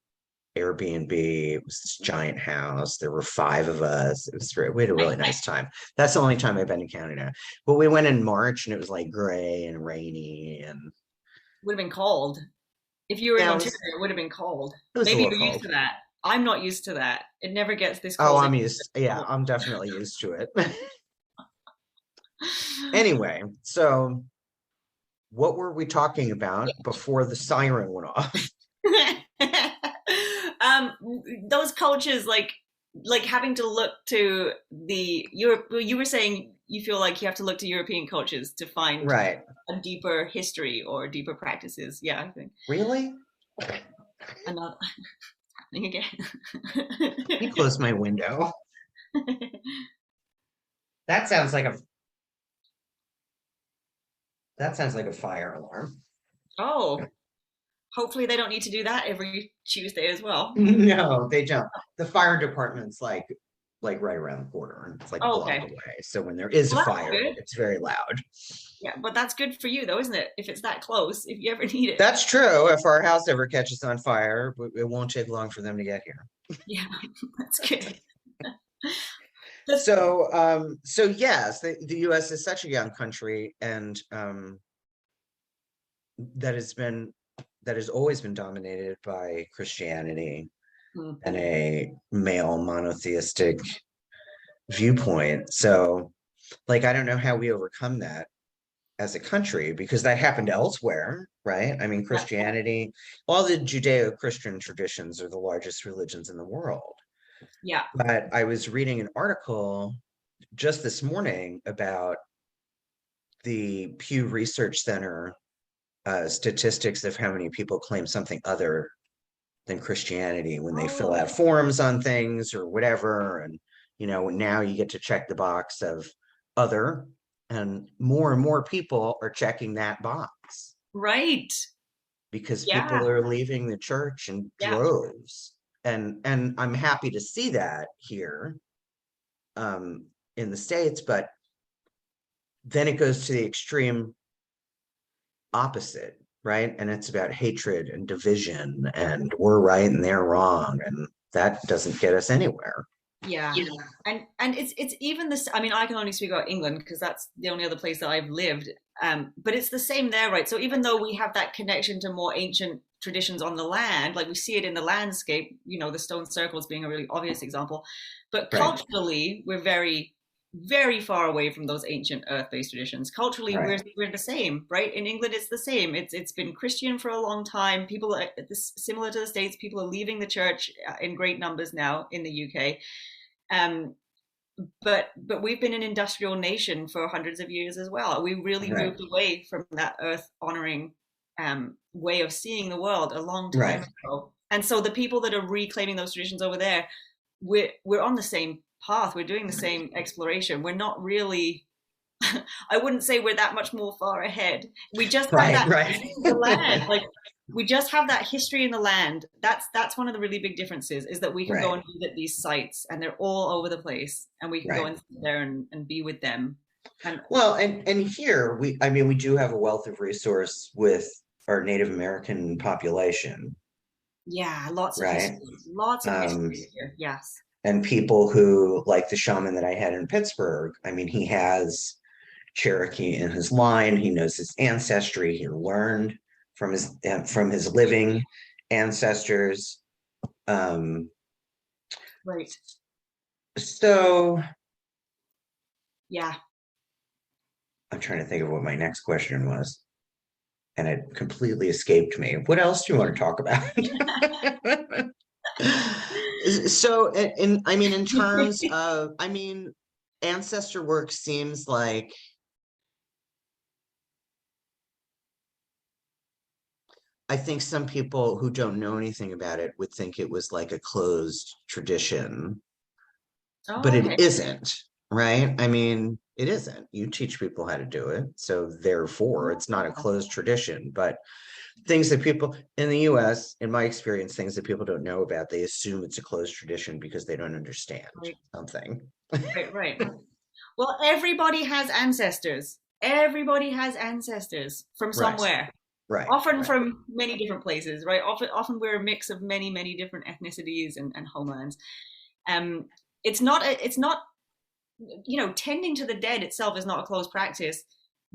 A: Airbnb. It was this giant house. There were five of us. It was great. We had a really nice time. That's the only time I've been to Canada. But we went in March and it was like gray and rainy and
B: Would have been cold. If you were in
A: yeah,
B: Ontario, it would have been cold.
A: it was a
B: Maybe
A: little
B: you're used
A: cold.
B: to that. I'm not used to that. It never gets this
A: Oh,
B: cold.
A: yeah, I'm definitely used to it. Anyway, so what were we talking about before the siren went off?
B: um, those cultures, like having to look to the Europe. You were saying you feel like you have to look to European cultures to find
A: Right.
B: a deeper history or deeper practices. Yeah, I think.
A: Really?
B: I'm not happening
A: Let me
B: again.
A: close my window. That sounds like a fire alarm.
B: Oh, hopefully they don't need to do that every Tuesday as well.
A: No, they don't. The fire department's like like right around the corner, and it's like a
B: Oh,
A: block
B: okay.
A: away. So when there is a
B: Well, that's
A: fire,
B: good.
A: it's very loud.
B: Yeah, but that's good for you though, isn't it? If it's that close, if you ever need it.
A: That's true. If our house ever catches on fire, it won't take long for them to get here.
B: Yeah, that's good. That's,
A: So yes, the US is such a young country, and that has been that has always been dominated by Christianity
B: hmm.
A: and a male monotheistic viewpoint. So, like, I don't know how we overcome that as a country, because that happened elsewhere, right? I mean,
B: Yeah,
A: Christianity, all the Judeo-Christian traditions are the largest religions in the world.
B: yeah.
A: But I was reading an article just this morning about the Pew Research Center statistics of how many people claim something other than Christianity when they fill
B: Oh,
A: out forms on things or whatever. And, now you get to check the box of other, and more people are checking that box
B: right.
A: because people
B: Yeah,
A: are leaving the church in
B: yeah.
A: droves. And I'm happy to see that here um, in the States, but then it goes to the extreme opposite, right? And it's about hatred and division, and we're right and they're wrong, and that doesn't get us anywhere.
B: Yeah. And it's even this, I mean, I can only speak about England because that's the only other place that I've lived. But it's the same there, right? So even though we have that connection to more ancient traditions on the land, like we see it in the landscape, the stone circles being a really obvious example, but
A: Right,
B: culturally, we're very, very far away from those ancient earth-based traditions. Culturally,
A: right,
B: we're the same, right? In England, it's the same. It's been Christian for a long time. People are similar to the States. People are leaving the church in great numbers now in the UK. Um, but we've been an industrial nation for hundreds of years as well. We really
A: right,
B: moved away from that earth honoring way of seeing the world a long time
A: right,
B: ago. And so the people that are reclaiming those traditions over there, we're on the same path. We're doing the same exploration. We're not really. I wouldn't say we're that much more far ahead. We just have
A: right,
B: that
A: right.
B: in the land. Like we just have that history in the land. That's one of the really big differences is that we can go
A: Right,
B: and visit these sites and they're all over the place and we can go
A: right.
B: and sit there and be with them. And
A: Well, and here I mean, we do have a wealth of resource with our Native American population,
B: yeah, lots of
A: right?
B: history. Lots of
A: Um,
B: history here. Yes.
A: and people who, like the shaman that I had in Pittsburgh, I mean, he has Cherokee in his line. He knows his ancestry. He learned from his living ancestors. Um,
B: Right.
A: so
B: Yeah.
A: I'm trying to think of what my next question was, and it completely escaped me. What else do you want to talk about? So, I mean, in terms of, I mean, ancestor work seems like, I think some people who don't know anything about it would think it was like a closed tradition, but
B: Oh,
A: it
B: okay.
A: isn't, right? I mean, it isn't. You teach people how to do it, so therefore it's not a closed tradition. But things that people in the US, in my experience, things that people don't know about, they assume it's a closed tradition because they don't understand
B: Right.
A: something.
B: Right. Right. Well, everybody has ancestors. Everybody has ancestors from
A: Right,
B: somewhere.
A: right,
B: Often
A: right,
B: from many different places, right? Often we're a mix of many different ethnicities and homelands. Um, it's not tending to the dead itself is not a closed practice,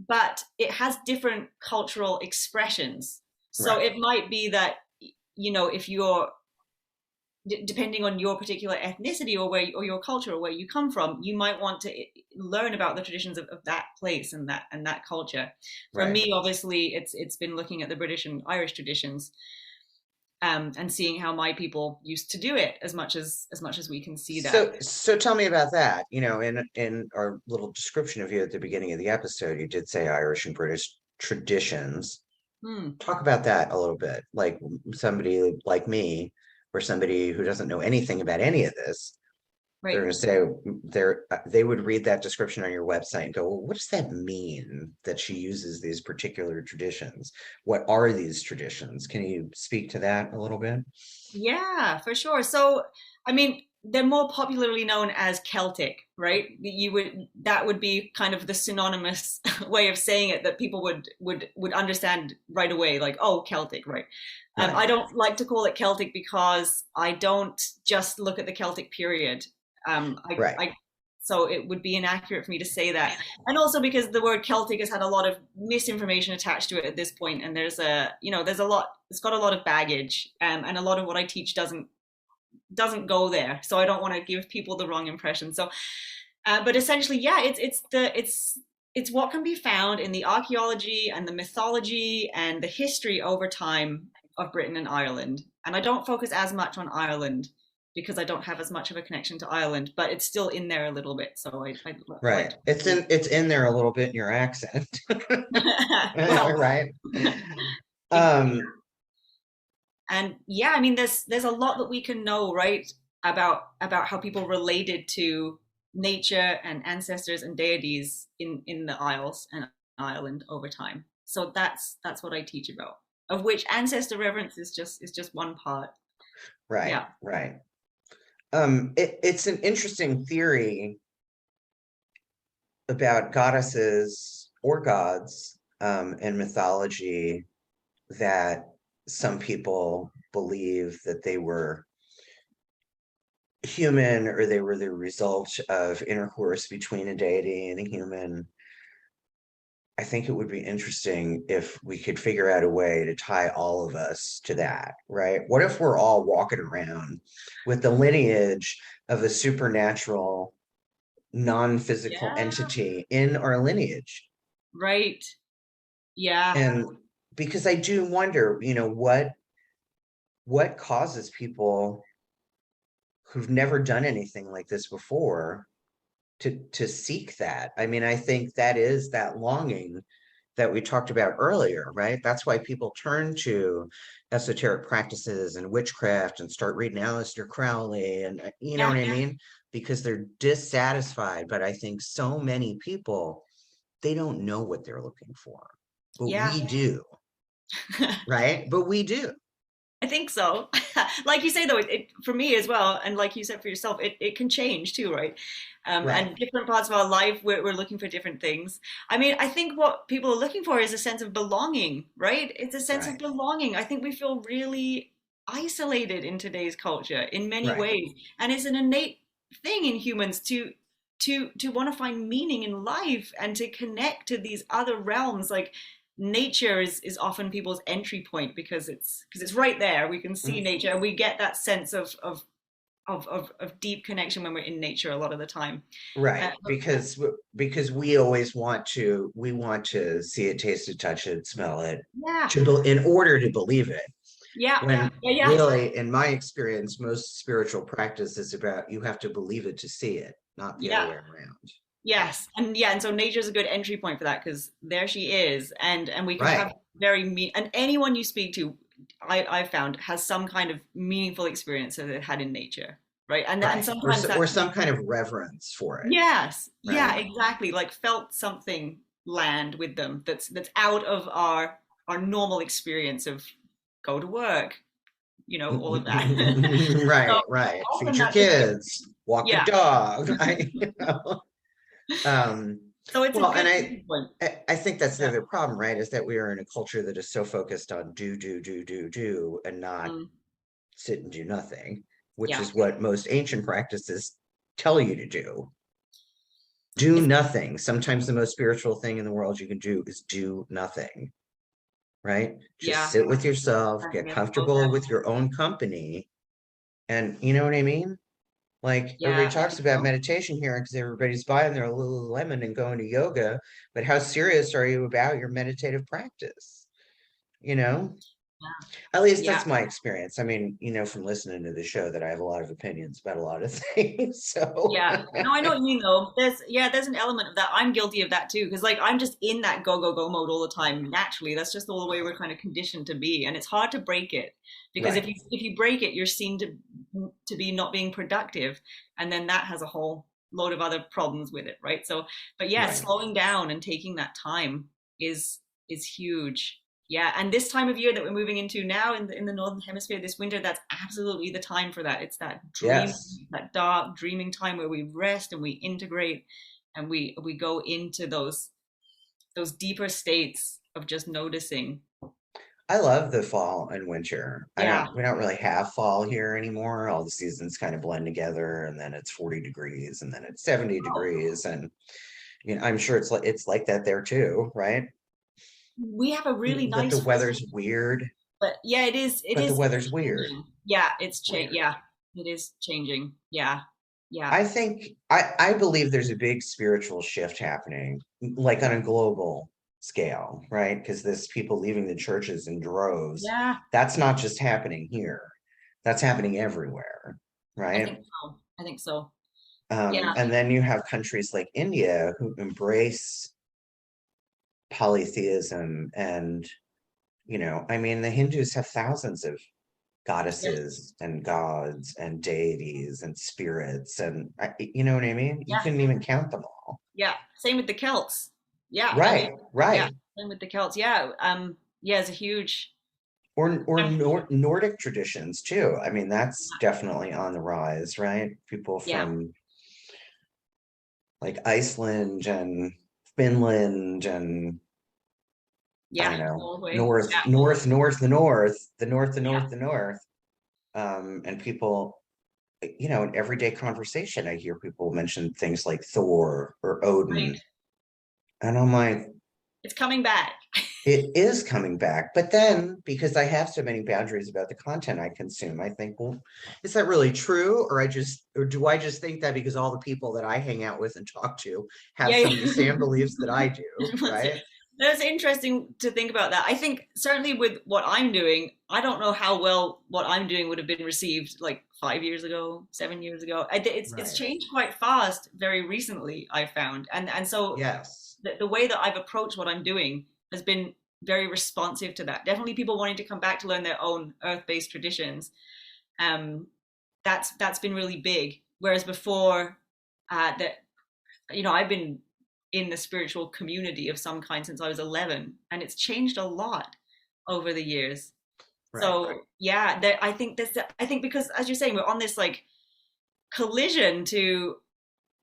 B: but it has different cultural expressions. So
A: right,
B: it might be that if you're depending on your particular ethnicity or your culture or where you come from, you might want to learn about the traditions of that place and that culture. For
A: right.
B: me, obviously, it's been looking at the British and Irish traditions, and seeing how my people used to do it as much as we can see that.
A: So tell me about that. In our little description of you at the beginning of the episode, you did say Irish and British traditions.
B: Hmm,
A: Talk about that a little bit. Like somebody like me, or somebody who doesn't know anything about any of this, they're
B: right.
A: going to say they would read that description on your website and go, well, what does that mean that she uses these particular traditions? What are these traditions? Can you speak to that a little bit?
B: Yeah, for sure. So, I mean, they're more popularly known as Celtic, right? That would be kind of the synonymous way of saying it that people would understand right away, like, oh, Celtic, right?
A: Right.
B: I don't like to call it Celtic because I don't just look at the Celtic period.
A: Right.
B: So it would be inaccurate for me to say that, and also because the word Celtic has had a lot of misinformation attached to it at this point, and there's a lot. It's got a lot of baggage, and a lot of what I teach doesn't go there, so I don't want to give people the wrong impression. So but essentially, yeah, it's what can be found in the archaeology and the mythology and the history over time of Britain and Ireland. And I don't focus as much on Ireland because I don't have as much of a connection to Ireland, but it's still in there a little bit, so I
A: Right.
B: like
A: It's in there a little bit in your accent.
B: well,
A: Right.
B: exactly.
A: Um,
B: And yeah, I mean, there's a lot that we can know, right, about how people related to nature and ancestors and deities in the Isles and Ireland over time. So that's what I teach about, of which ancestor reverence is just one part.
A: right,
B: Yeah.
A: right. It's an interesting theory about goddesses or gods in mythology, that some people believe that they were human, or they were the result of intercourse between a deity and a human. I think it would be interesting if we could figure out a way to tie all of us to that, right? What if we're all walking around with the lineage of a supernatural, non-physical
B: Yeah.
A: entity in our lineage?
B: Right. Yeah.
A: And because I do wonder, what causes people who've never done anything like this before to seek that. I mean, I think that is that longing that we talked about earlier, right? That's why people turn to esoteric practices and witchcraft and start reading Aleister Crowley, and you know
B: Yeah.
A: what I mean? Because they're dissatisfied. But I think so many people, they don't know what they're looking for, but
B: Yeah.
A: we do, right? But we do.
B: I think so. Like you say, though, for me as well, and like you said for yourself, it can change too, right?
A: Right,
B: And different parts of our life, we're looking for different things. I mean, I think what people are looking for is a sense of belonging, right? It's a sense of
A: right,
B: belonging. I think we feel really isolated in today's culture in many
A: right.
B: ways, and it's an innate thing in humans to want to find meaning in life and to connect to these other realms. Like nature is often people's entry point because it's right there. We can see
A: Mm.
B: nature and we get that sense of deep connection when we're in nature a lot of the time.
A: Right,
B: But
A: because we want to see it, taste it, touch it, smell it,
B: yeah,
A: in order to believe it.
B: yeah,
A: When
B: yeah, yeah,
A: really, in my experience, most spiritual practice is about, you have to believe it to see it, not the other
B: yeah.
A: way around. Right,
B: Yes, and yeah, and so nature's a good entry point for that because there she is, and we can have
A: right.
B: and anyone you speak to, I've found has some kind of meaningful experience that they've had in nature, right? And
A: Right. Or
B: sometimes that
A: or some kind of reverence for it,
B: yes, yeah,
A: right?
B: exactly. Like felt something land with them that's out of our normal experience of go to work, all of that. So
A: Right, right. Feed
B: often
A: your
B: that's a good,
A: kids, walk your
B: yeah.
A: dog. Um,
B: So it's a
A: well, and
B: good
A: I,
B: entry point.
A: I I think that's the
B: Yeah.
A: other problem, right? Is that we are in a culture that is so focused on do, and not
B: Mm,
A: sit and do nothing, which
B: yeah.
A: is what most ancient practices tell you to do. Do
B: It's
A: nothing. Sometimes the most spiritual thing in the world you can do is do nothing, right? Just
B: yeah.
A: sit with yourself,
B: I
A: get
B: guess slow down.
A: comfortable with your own company. And you know what I mean? Like, everybody
B: Yeah, I
A: talks
B: think
A: about
B: so.
A: meditation here because everybody's buying their Lululemon and going to yoga, but how serious are you about your meditative practice? You know, at least
B: Yeah.
A: that's my experience. I mean, from listening to the show, that I have a lot of opinions about a lot of things. So,
B: Yeah. No, I know what you mean though. There's an element of that. I'm guilty of that too. Because like I'm just in that go, go, go mode all the time naturally. That's just all the way we're kind of conditioned to be. And it's hard to break it. Because if
A: right,
B: you break it, you're seen to be not being productive. And then that has a whole load of other problems with it, right? So but yeah,
A: right.
B: slowing down and taking that time is huge. Yeah, and this time of year that we're moving into now in the northern hemisphere this winter, that's absolutely the time for that. It's that dream,
A: Yes.
B: that dark dreaming time where we rest and we integrate and we go into those deeper states of just noticing.
A: I love the fall and winter.
B: Yeah.
A: We don't really have fall here anymore. All the seasons kind of blend together, and then it's 40 degrees and then it's 70
B: Oh,
A: degrees. And I'm sure it's like that there too, right?
B: we have a really
A: That the
B: nice
A: weather's
B: rhythm,
A: weird,
B: but yeah, it is. It
A: but the
B: is. It's
A: weather's weird.
B: changing. Yeah, it's change.
A: Weird.
B: Yeah, it is changing. Yeah, yeah,
A: I think I believe there's a big spiritual shift happening, like on a global scale, right? Because there's people leaving the churches in droves.
B: yeah.
A: That's not just happening here. That's happening everywhere,
B: I
A: right?
B: think so. I think so. Yeah,
A: And then you have countries like India who embrace polytheism and, I mean, the Hindus have thousands of
B: yes,
A: goddesses and gods and deities and spirits and you know what I mean? You
B: yeah,
A: couldn't even count them all.
B: yeah. Same with the Celts. Yeah, I mean,
A: Right,
B: yeah.
A: right.
B: Same with the Celts. Yeah, yeah. It's a huge.
A: Or
B: Um,
A: Nordic traditions too. I mean, that's definitely on the rise, right? People
B: yeah,
A: from like Iceland and Finland and I don't
B: yeah.
A: know,
B: Norway.
A: north,
B: Yeah,
A: north, north, the north, the north, the
B: yeah.
A: north, the north. And people, in everyday conversation, I hear people mention things like Thor or
B: Right.
A: Odin. And I'm like,
B: It's coming back.
A: it is coming back. But then, because I have so many boundaries about the content I consume, I think, well, is that really true? Or do I just think that because all the people that I hang out with and talk to have
B: Yeah,
A: some of the
B: yeah.
A: same beliefs that I do, right?
B: That's interesting to think about that. I think certainly with what I'm doing, I don't know how well what I'm doing would have been received like 5 years ago, 7 years ago. It's
A: Right.
B: changed quite fast very recently, I found, and so
A: Yes.
B: the way that I've approached what I'm doing has been very responsive to that. Definitely, people wanting to come back to learn their own earth-based traditions. Um, that's been really big. Whereas before, that I've been in the spiritual community of some kind since I was 11, and it's changed a lot over the years.
A: Right.
B: So yeah, I think because as you're saying, we're on this like collision to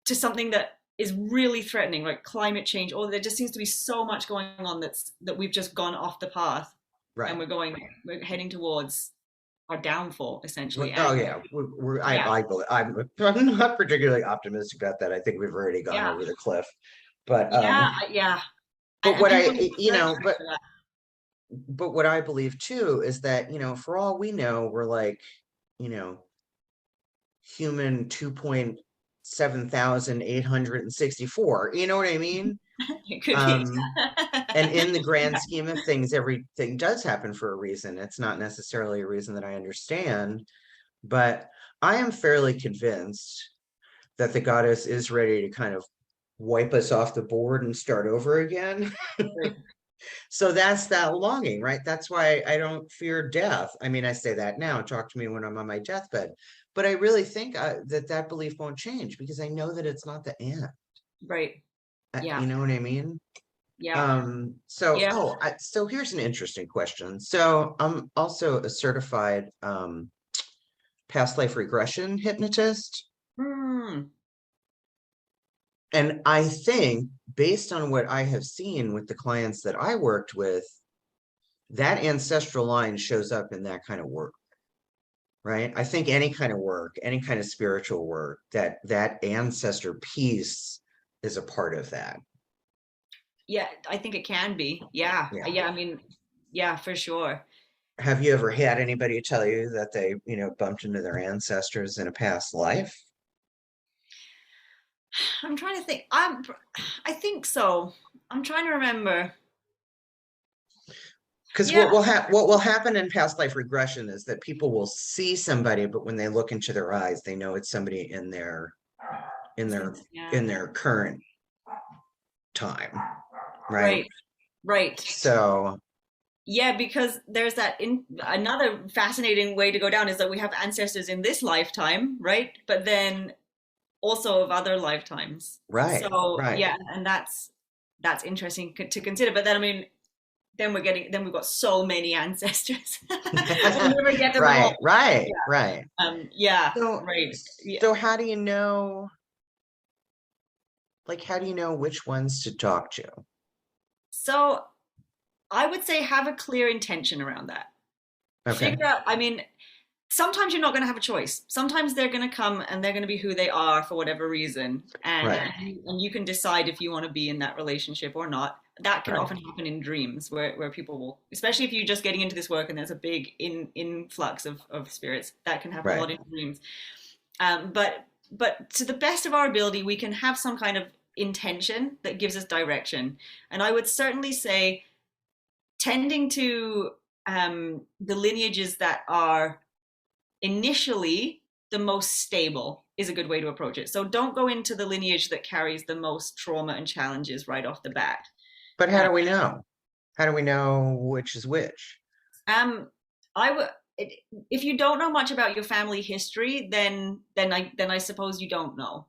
B: something that is really threatening, like climate change, or there just seems to be so much going on that we've just gone off the path and
A: Right.
B: we're heading towards our downfall essentially.
A: Oh
B: And
A: yeah,
B: yeah,
A: I'm not particularly optimistic about that. I think we've already gone
B: yeah,
A: over the cliff. But
B: yeah, yeah.
A: but
B: And
A: what
B: people
A: I
B: are
A: you
B: preparing
A: know,
B: for that.
A: but what I believe too is that, for all we know, we're like, you know, human 2.7,864. You know what I mean?
B: It could be.
A: Um, and in the grand scheme of things, everything does happen for a reason. It's not necessarily a reason that I understand, but I am fairly convinced that the goddess is ready to kind of wipe us off the board and start over again.
B: Right.
A: So that's that longing, right? That's why I don't fear death. I mean, I say that now, talk to me when I'm on my deathbed, but I really think that belief won't change because I know that it's not the end.
B: Right. Yeah.
A: You know what I mean?
B: Yeah. Yeah.
A: So here's an interesting question. So I'm also a certified past life regression hypnotist.
B: Hmm.
A: And I think based on what I have seen with the clients that I worked with, that ancestral line shows up in that kind of work, right? I think any kind of work, any kind of spiritual work, that ancestor piece is a part of that.
B: Yeah, I think it can be. Yeah.
A: Yeah.
B: Yeah. I mean, yeah, for sure.
A: Have you ever had anybody tell you that they, bumped into their ancestors in a past life?
B: I'm trying to think. I think so. I'm trying to remember.
A: Because
B: Yeah.
A: what will happen in past life regression is that people will see somebody, but when they look into their eyes, they know it's somebody in their
B: Yeah.
A: in their current time, right?
B: Right. Right.
A: So
B: Yeah, because there's that in another fascinating way to go down is that we have ancestors in this lifetime, right? But then also of other lifetimes.
A: right,
B: So
A: right.
B: yeah, and that's interesting to consider. But then I mean, then we've got so many ancestors. And we never get them
A: Right,
B: all.
A: right,
B: Yeah.
A: right.
B: Yeah,
A: So,
B: right. Yeah.
A: so how do you know, like, how do you know which ones to talk to?
B: So I would say have a clear intention around that.
A: Okay,
B: Figure out, I mean, sometimes you're not going to have a choice. Sometimes they're going to come and they're going to be who they are for whatever reason. And,
A: right,
B: and you can decide if you want to be in that relationship or not. That can
A: right,
B: often happen in dreams where people will, especially if you're just getting into this work and there's a big influx of spirits, that can happen a
A: right.
B: lot in dreams. But to the best of our ability, we can have some kind of intention that gives us direction. And I would certainly say tending to the lineages that are initially the most stable is a good way to approach it. So don't go into the lineage that carries the most trauma and challenges right off the bat.
A: But how
B: Uh,
A: do we know? How do we know which is which?
B: um, I would. If you don't know much about your family history, then I suppose you don't know.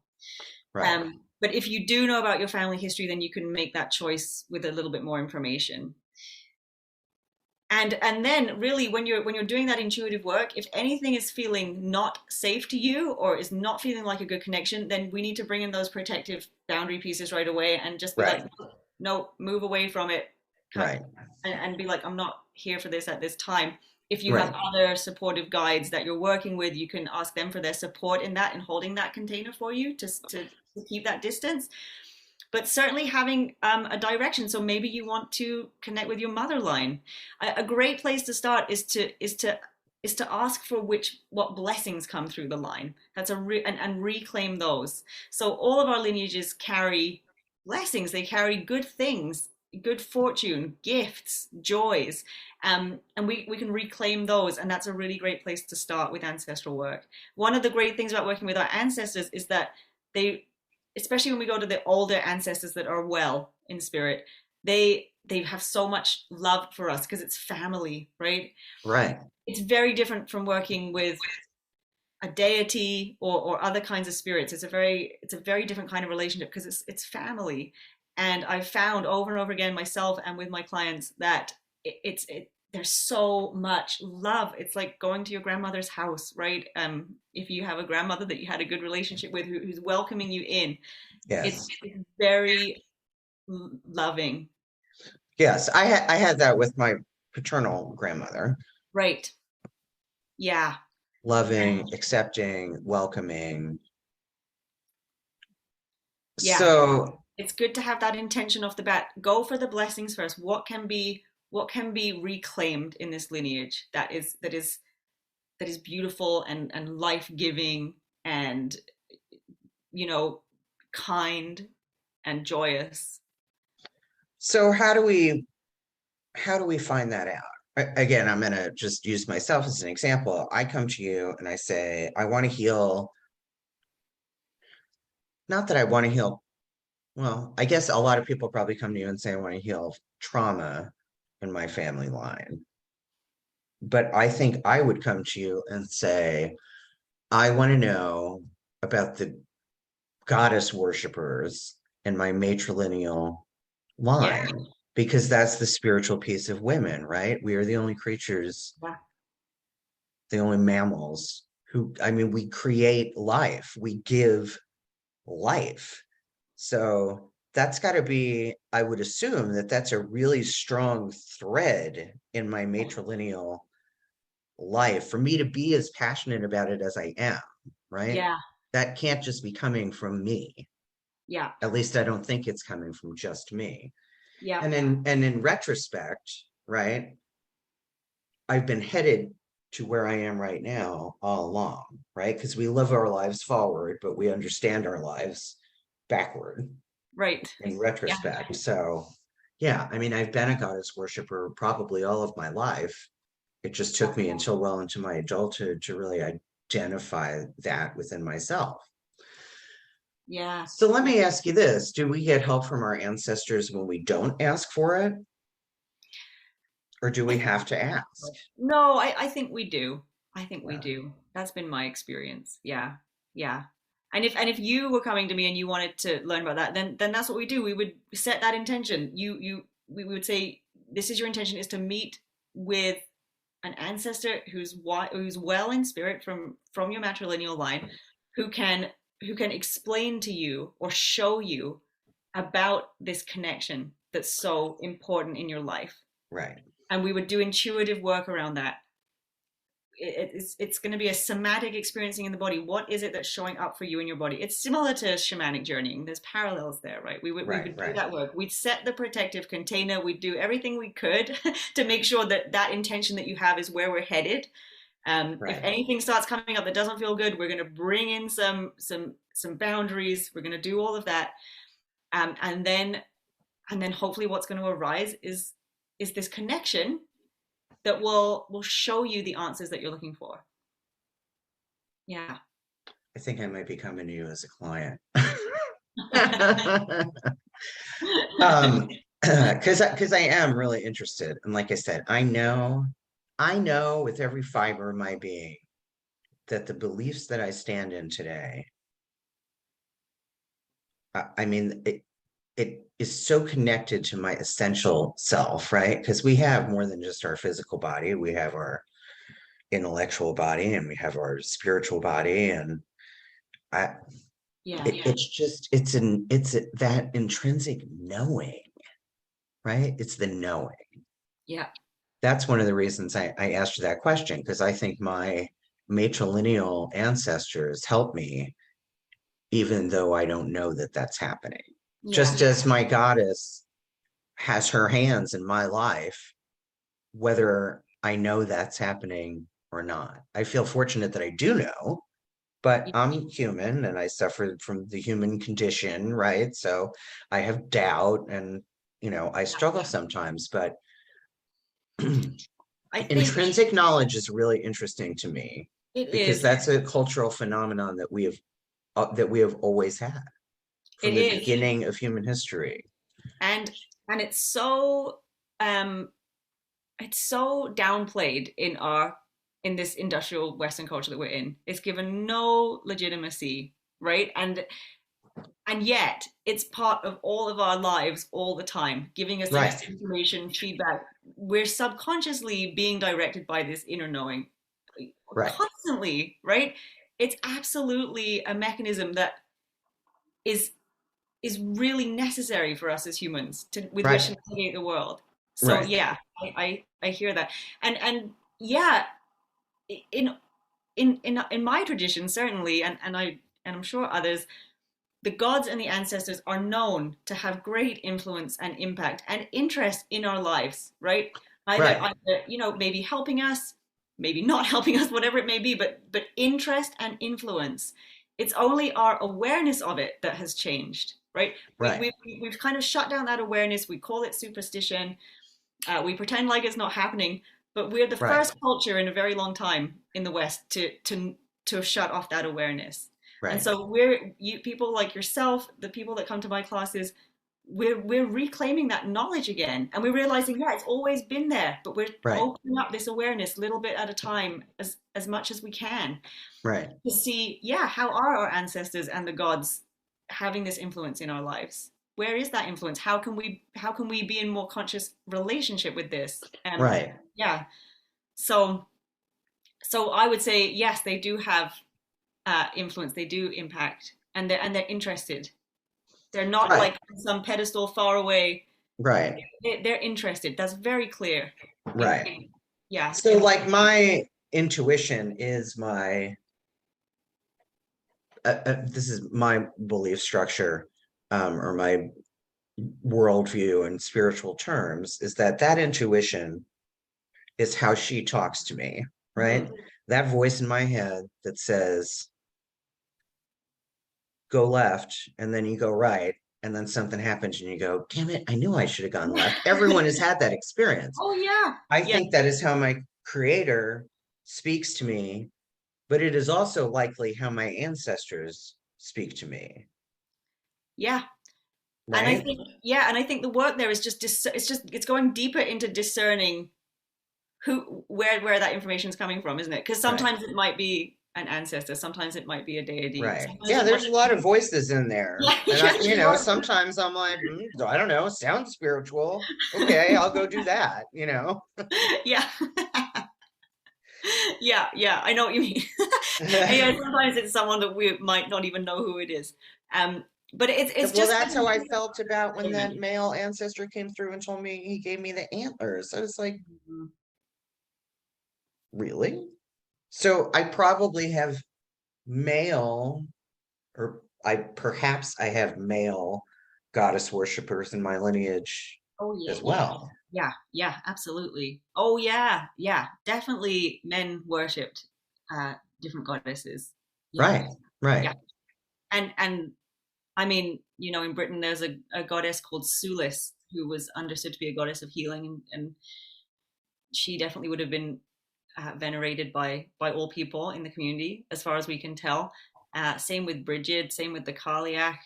A: Right,
B: But if you do know about your family history, then you can make that choice with a little bit more information. And then really when you're doing that intuitive work, if anything is feeling not safe to you or is not feeling like a good connection, then we need to bring in those protective boundary pieces right away and just be
A: right,
B: like, no, move away from it.
A: right,
B: And be like, I'm not here for this at this time. If you have
A: right,
B: other supportive guides that you're working with, you can ask them for their support in that and holding that container for you to keep that distance. But certainly having a direction. So maybe you want to connect with your mother line. A great place to start is to ask for what blessings come through the line. That's and reclaim those. So all of our lineages carry blessings. They carry good things, good fortune, gifts, joys, and we can reclaim those. And that's a really great place to start with ancestral work. One of the great things about working with our ancestors is that they, especially when we go to the older ancestors that are well in spirit, they have so much love for us because it's family, right?
A: right.
B: It's very different from working with a deity or other kinds of spirits. It's a very different kind of relationship because it's family. And I've found over and over again myself and with my clients that there's so much love. It's like going to your grandmother's house, right? If you have a grandmother that you had a good relationship with who's welcoming you in, it's
A: Yes,
B: very loving.
A: yes. I had that with my paternal grandmother.
B: Right. Yeah.
A: Loving, accepting, welcoming.
B: Yeah.
A: So,
B: It's good to have that intention off the bat. Go for the blessings first. What can be reclaimed in this lineage that is beautiful and life-giving and you know kind and joyous.
A: so how do we find that out? Again, I'm gonna just use myself as an example. I come to you and I say, I want to heal. Not that I want to heal. Well, I guess a lot of people probably come to you and say, I want to heal trauma in my family line. But I think I would come to you and say, I want to know about the goddess worshippers in my matrilineal
B: Yeah.
A: line, because that's the spiritual piece of women, right? We are the only creatures,
B: Yeah.
A: the only mammals who, I mean, we create life, we give life. So that's got to be, I would assume that that's a really strong thread in my matrilineal life for me to be as passionate about it as I am, right?
B: Yeah.
A: That can't just be coming from me.
B: Yeah.
A: At least I don't think it's coming from just me.
B: Yeah.
A: And in retrospect, right, I've been headed to where I am right now all along, right? Because we live our lives forward, but we understand our lives backward
B: Right.
A: in
B: Yeah.
A: retrospect. So yeah, I mean, I've been a goddess worshiper probably all of my life. It just took me until well into my adulthood to really identify that within myself.
B: Yeah.
A: So let me ask you this. Do we get help from our ancestors when we don't ask for it? Or do we have to ask?
B: No, I think we do. I think we
A: Yeah.
B: do. That's been my experience. Yeah. Yeah. And if you were coming to me and you wanted to learn about that, then that's what we do. We would set that intention. We would say this is your intention, is to meet with an ancestor who's well in spirit from your matrilineal line, who can explain to you or show you about this connection that's so important in your life.
A: Right.
B: And we would do intuitive work around that. It's going to be a somatic experiencing in the body. What is it that's showing up for you in your body? It's similar to shamanic journeying. There's parallels there, right? We would do that work. We'd set the protective container. We'd do everything we could to make sure that that intention that you have is where we're headed. If anything starts coming up that doesn't feel good, we're going to bring in some boundaries. We're going to do all of that, and then hopefully what's going to arise is this connection that will show you the answers that you're looking for. Yeah.
A: I think I might be coming to you as a client. Because I am really interested. And like I said, I know with every fiber of my being that the beliefs that I stand in today, I mean, it is so connected to my essential self, right? Because we have more than just our physical body. We have our intellectual body and we have our spiritual body. And it's that intrinsic knowing, right? It's the knowing.
B: Yeah.
A: That's one of the reasons I asked you that question, because I think my matrilineal ancestors help me, even though I don't know that that's happening. Yeah. Just as my goddess has her hands in my life, whether I know that's happening or not. I feel fortunate that I do know, but I'm human and I suffer from the human condition, right? So I have doubt and, I struggle sometimes, but intrinsic knowledge is really interesting to me, because that's a cultural phenomenon that we have always had from the beginning of human history.
B: And it's so downplayed in this industrial Western culture that we're in. It's given no legitimacy, right? And yet it's part of all of our lives all the time, giving us this information, feedback. We're subconsciously being directed by this inner knowing constantly, right? It's absolutely a mechanism that is really necessary for us as humans with which to navigate the world. So I hear that. And yeah, in my tradition, certainly, and I'm sure others, the gods and the ancestors are known to have great influence and impact and interest in our lives, right? Either maybe helping us, maybe not helping us, whatever it may be, but interest and influence. It's only our awareness of it that has changed, right? We've kind of shut down that awareness. We call it superstition. We pretend like it's not happening, but we're the first culture in a very long time in the West to shut off that awareness. And so people like yourself, the people that come to my classes, we're reclaiming that knowledge again, and we're realizing, it's always been there, but we're opening up this awareness little bit at a time, as much as we can, to see, how are our ancestors and the gods having this influence in our lives? Where is that influence? How can we be in more conscious relationship with this? So I would say, yes, they do have influence, they do impact, and they're interested. They're not like on some pedestal far away. They're interested. That's very clear. Yeah.
A: So like my intuition is my this is my belief structure, or my worldview in spiritual terms, is that intuition is how she talks to me, right? Mm-hmm. That voice in my head that says, go left, and then you go right, and then something happens and you go, damn it, I knew I should have gone left. Everyone has had that experience.
B: Oh yeah.
A: I think that is how my creator speaks to me, but it is also likely how my ancestors speak to me.
B: Yeah. Right? And I think the work there is it's going deeper into discerning where that information is coming from, isn't it? Because sometimes it might be an ancestor. Sometimes it might be a deity.
A: Right.
B: Sometimes
A: Yeah,
B: it might,
A: there's a lot of voices in there.
B: yeah,
A: And
B: yeah, sure.
A: sometimes I'm like, I don't know, sounds spiritual. Okay, I'll go do that,
B: Yeah. Yeah, yeah, I know what you mean. And yeah, sometimes it's someone that we might not even know who it is. Um, but it's
A: Well,
B: just
A: that's how I felt about when that
B: Mhm.
A: male ancestor came through and told me he gave me the antlers. I was like, really? So I probably have male, or I have male goddess worshippers in my lineage
B: Oh yeah,
A: as
B: yeah,
A: well.
B: yeah, yeah, absolutely. Oh yeah, yeah, definitely. Men worshipped different goddesses. Yeah,
A: Right, right,
B: yeah, and I mean, in Britain, there's a goddess called Sulis who was understood to be a goddess of healing, and she definitely would have been venerated by all people in the community, as far as we can tell. Same with Bridget, same with the Kaliak,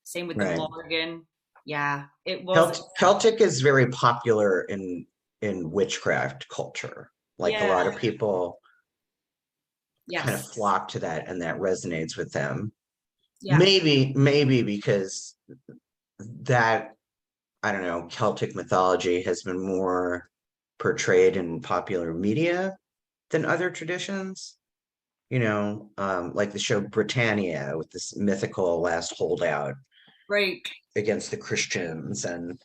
B: same with the
A: right.
B: Morrigan. Yeah, it was.
A: Celtic is very popular in witchcraft culture. Like a
B: Yeah,
A: lot of people kind of
B: yes,
A: flock to that, and that resonates with them.
B: yeah,
A: Maybe because that, I don't know, Celtic mythology has been more portrayed in popular media than other traditions. Like the show Britannia with this mythical last holdout
B: right.
A: against the Christians. And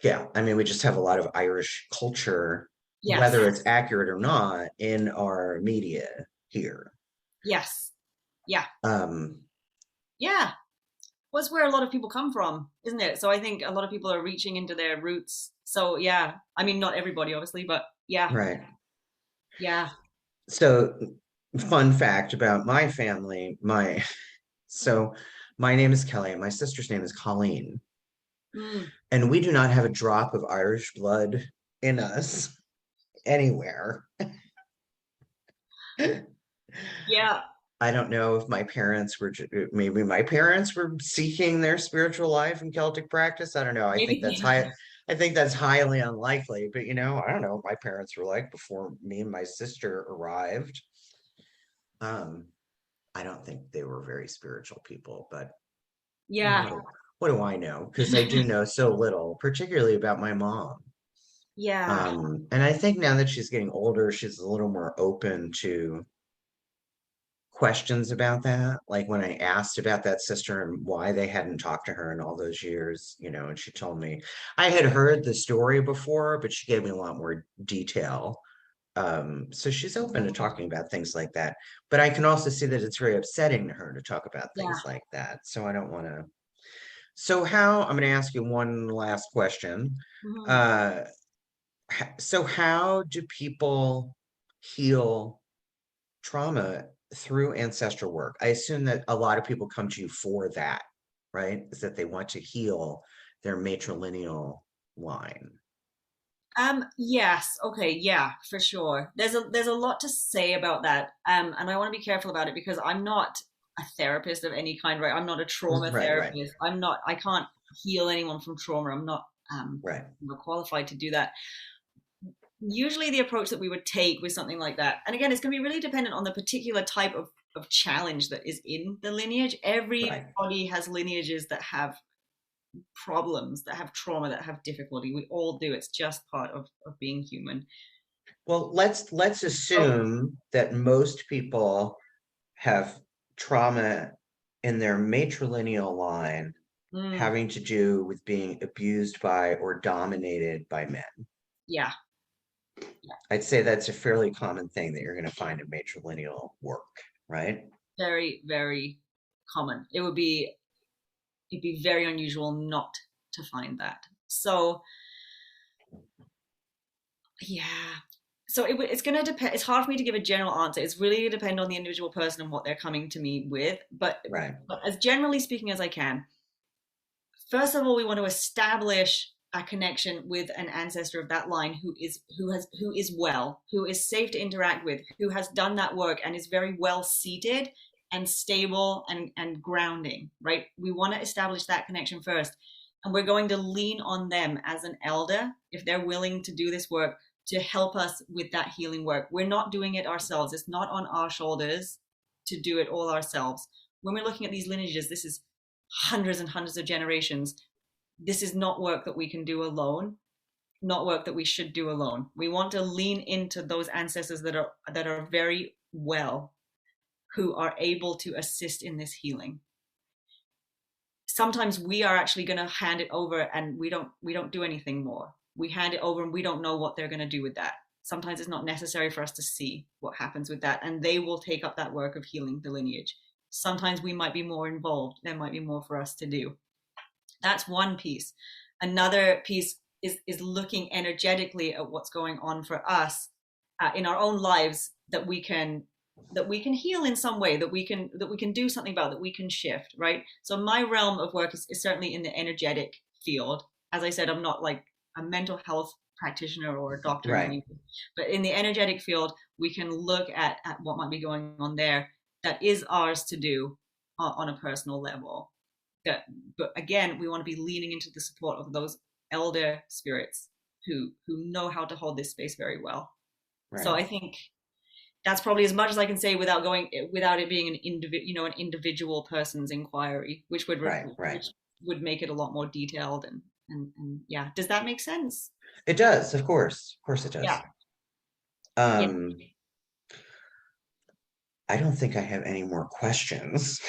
A: yeah, I mean, we just have a lot of Irish culture,
B: Yes,
A: whether it's accurate or not, in our media here.
B: yes, yeah,
A: Um,
B: yeah. Was where a lot of people come from, isn't it? So I think a lot of people are reaching into their roots. So yeah, I mean, not everybody, obviously, but yeah,
A: right.
B: yeah.
A: So, fun fact about my family, so my name is Kelly, and my sister's name is Colleen,
B: Mm,
A: and we do not have a drop of Irish blood in us anywhere.
B: yeah,
A: I don't know if my parents were, maybe my parents were seeking their spiritual life in Celtic practice. I don't know.
B: maybe.
A: I think that's highly unlikely, but I don't know what my parents were like before me and my sister arrived. Um, I don't think they were very spiritual people, but
B: Yeah,
A: what do I know? Because I do know so little, particularly about my mom.
B: yeah,
A: And I think now that she's getting older, she's a little more open to questions about that. Like when I asked about that sister and why they hadn't talked to her in all those years, and she told me I had heard the story before, but she gave me a lot more detail. So she's open to talking about things like that. But I can also see that it's very upsetting to her to talk about
B: yeah.
A: things like that. So I don't want to. So I'm going to ask you one last question.
B: Mhm.
A: Uh, so how do people heal trauma through ancestral work? I assume that a lot of people come to you for that, right? Is that they want to heal their matrilineal line.
B: Yes, okay, yeah, for sure. There's a lot to say about that. And I want to be careful about it because I'm not a therapist of any kind, right? I'm not a trauma
A: Right, right,
B: therapist. I can't heal anyone from trauma.
A: right,
B: I'm not qualified to do that. Usually the approach that we would take with something like that, and again, it's going to be really dependent on the particular type of challenge that is in the lineage.
A: right.
B: Everybody has lineages that have problems, that have trauma, that have difficulty. We all do. It's just part of being human.
A: Well, let's
B: So,
A: assume that most people have trauma in their matrilineal line
B: mm,
A: having to do with being abused by or dominated by men.
B: yeah,
A: I'd say that's a fairly common thing that you're going to find in matrilineal work, right?
B: very, very common. It'd be very unusual not to find that. So, yeah. So it's going to depend. It's hard for me to give a general answer. It's really going to depend on the individual person and what they're coming to me with.
A: Right.
B: But as generally speaking as I can, first of all, we want to establish a connection with an ancestor of that line who is well, who is safe to interact with, who has done that work and is very well seated and stable and grounding, right? We want to establish that connection first. And we're going to lean on them as an elder, if they're willing to do this work, to help us with that healing work. We're not doing it ourselves. It's not on our shoulders to do it all ourselves. When we're looking at these lineages, this is hundreds and hundreds of generations. This is not work that we can do alone, not work that we should do alone. We want to lean into those ancestors that are very well, who are able to assist in this healing. Sometimes we are actually going to hand it over and we don't do anything more. We hand it over and we don't know what they're going to do with that. Sometimes it's not necessary for us to see what happens with that, and they will take up that work of healing the lineage. Sometimes we might be more involved. There might be more for us to do. That's one piece. Another piece is looking energetically at what's going on for us in our own lives, that we can heal in some way, that we can do something about, that we can shift, right? So my realm of work is certainly in the energetic field. As I said, I'm not like a mental health practitioner or a doctor,
A: Right.
B: but in the energetic field, we can look at what might be going on there that is ours to do on a personal level. But again, we want to be leaning into the support of those elder spirits who know how to hold this space very well. Right. So I think that's probably as much as I can say without it being an individual person's inquiry, which would which would make it a lot more detailed and yeah. Does that make sense?
A: It does, of course it does.
B: Yeah.
A: I don't think I have any more questions.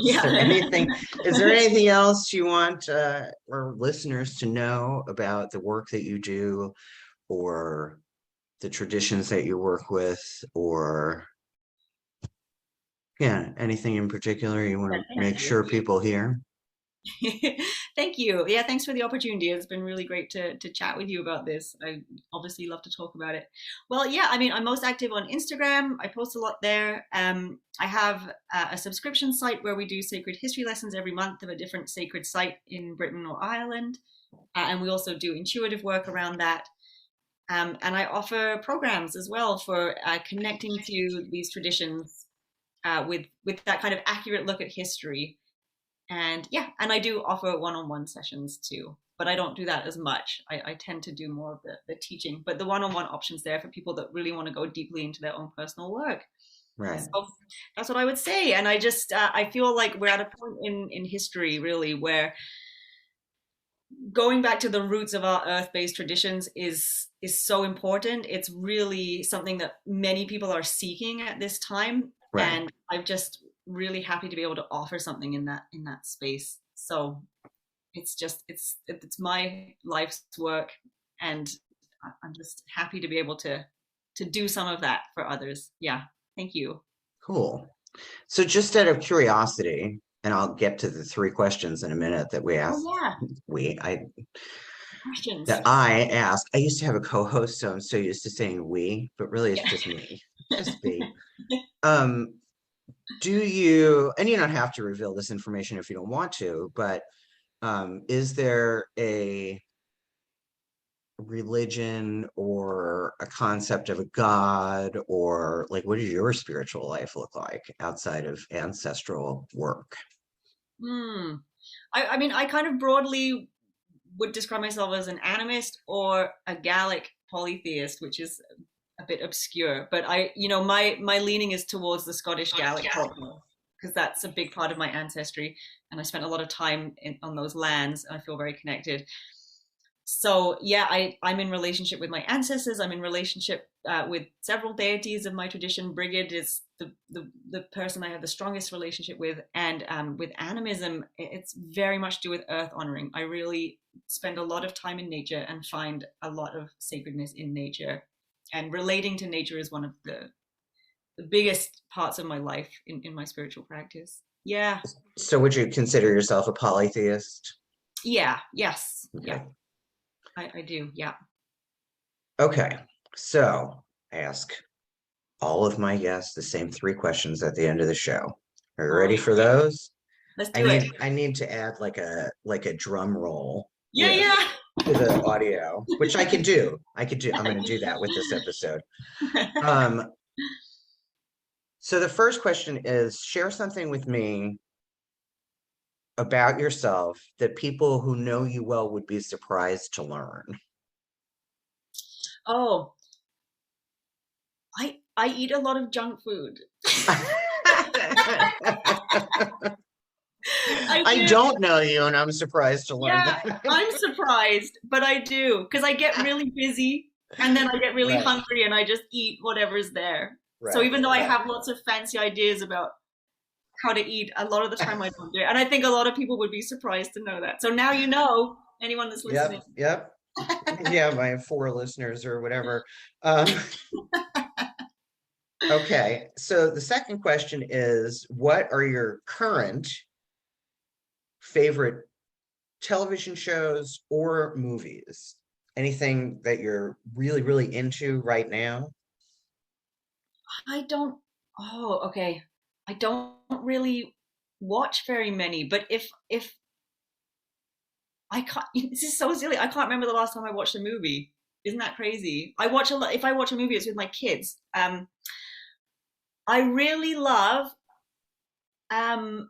B: Yeah.
A: Is there anything else you want our listeners to know about the work that you do, or the traditions that you work with, or anything in particular you want to make sure people hear?
B: Thank you. Yeah, thanks for the opportunity. It's been really great to chat with you about this. I obviously love to talk about it. Well, yeah, I mean, I'm most active on Instagram. I post a lot there. I have a subscription site where we do sacred history lessons every month of a different sacred site in Britain or Ireland. And we also do intuitive work around that. And I offer programs as well for connecting to these traditions with that kind of accurate look at history. And I do offer one-on-one sessions too, but I don't do that as much. I tend to do more of the teaching, but the one-on-one options there for people that really want to go deeply into their own personal work.
A: Right.
B: So that's what I would say. And I just, I feel like we're at a point in history really where going back to the roots of our earth-based traditions is so important. It's really something that many people are seeking at this time. Right. And I've just really happy to be able to offer something in that space. So it's my life's work, and I'm just happy to be able to do some of that for others. Yeah, thank you.
A: Cool. So just out of curiosity, and I'll get to the 3 questions in a minute that we asked.
B: Questions
A: that I ask. I used to have a co-host, so I'm so used to saying we, but really it's just me. Just me. Do you, and you don't have to reveal this information if you don't want to, but is there a religion or a concept of a god, or like, what does your spiritual life look like outside of ancestral work?
B: I mean, I kind of broadly would describe myself as an animist or a Gallic polytheist, which is a bit obscure, but my leaning is towards the Scottish Gaelic culture, because that's a big part of my ancestry, and I spent a lot of time on those lands, and I feel very connected. So yeah, I'm in relationship with my ancestors. I'm in relationship with several deities of my tradition. Brigid is the person I have the strongest relationship with, and with animism, it's very much to do with earth honoring. I really spend a lot of time in nature and find a lot of sacredness in nature. And relating to nature is one of the biggest parts of my life in my spiritual practice. Yeah.
A: So would you consider yourself a polytheist?
B: Yeah. Yes.
A: Okay.
B: Yeah. I do. Yeah.
A: Okay. So I ask all of my guests the same 3 questions at the end of the show. Are you ready for those?
B: Let's do it.
A: I need to add like a drum roll.
B: Yeah.
A: To the audio, which I can do. I'm going to do that with this episode. So the first question is, share something with me about yourself that people who know you well would be surprised to learn.
B: Oh, I eat a lot of junk food. I
A: I
B: do.
A: don't know you, and I'm surprised to learn
B: Yeah,
A: that.
B: I'm surprised, but I do because I get really busy and then I get really
A: Right,
B: hungry and I just eat whatever's there. So
A: right,
B: even though I
A: right.
B: have lots of fancy ideas about how to eat, a lot of the time I don't do it. And I think a lot of people would be surprised to know that. So now you know, anyone that's listening.
A: Yep, yep. Yeah, my 4 listeners or whatever. Um, okay, so the second question is, what are your current favorite television shows or movies? Anything that you're really, really into right now?
B: I don't, oh, okay. I don't really watch very many, but if I can't, this is so silly. I can't remember the last time I watched a movie. Isn't that crazy? I watch a lot. If I watch a movie, it's with my kids. I really love um,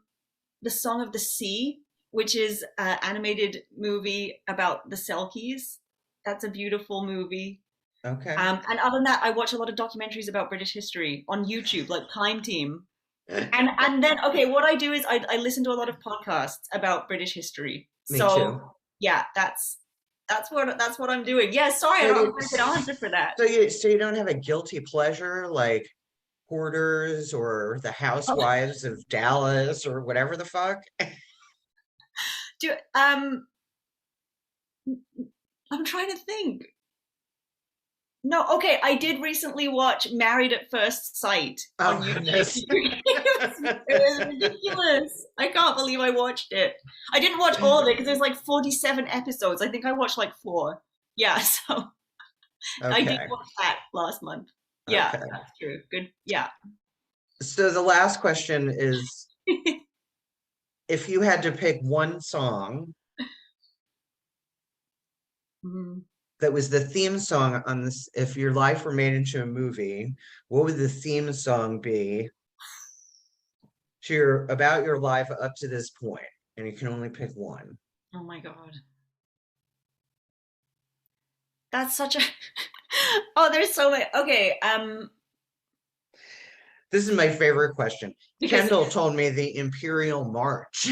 B: the Song of the Sea, which is an animated movie about the Selkies. That's a beautiful movie.
A: Okay.
B: And other than that, I watch a lot of documentaries about British history on YouTube, like Time Team. And then okay, what I do is I listen to a lot of podcasts about British history.
A: Me
B: So
A: too.
B: yeah, that's what I'm doing. Yeah, sorry, I
A: So
B: don't
A: you,
B: have a good answer for that.
A: so you don't have a guilty pleasure like Hoarders or The
B: Oh,
A: Housewives of Dallas or whatever the fuck?
B: do I'm trying to think. No, okay, I did recently watch Married at First Sight
A: Oh
B: on YouTube.
A: goodness.
B: It was ridiculous. I can't believe I watched it. I didn't watch all of it because there's like 47 episodes. I think I watched like four. Yeah, so I did
A: Okay.
B: watch that last month. Yeah,
A: Okay.
B: that's true. Good. Yeah.
A: So the last question is, if you had to pick one song
B: Mm.
A: that was the theme song on this, if your life were made into a movie, what would the theme song be to about your life up to this point? And you can only pick one.
B: Oh my God. That's such a Oh, there's so many. Okay,
A: This is my favorite question.
B: because
A: Kendall told me the Imperial March.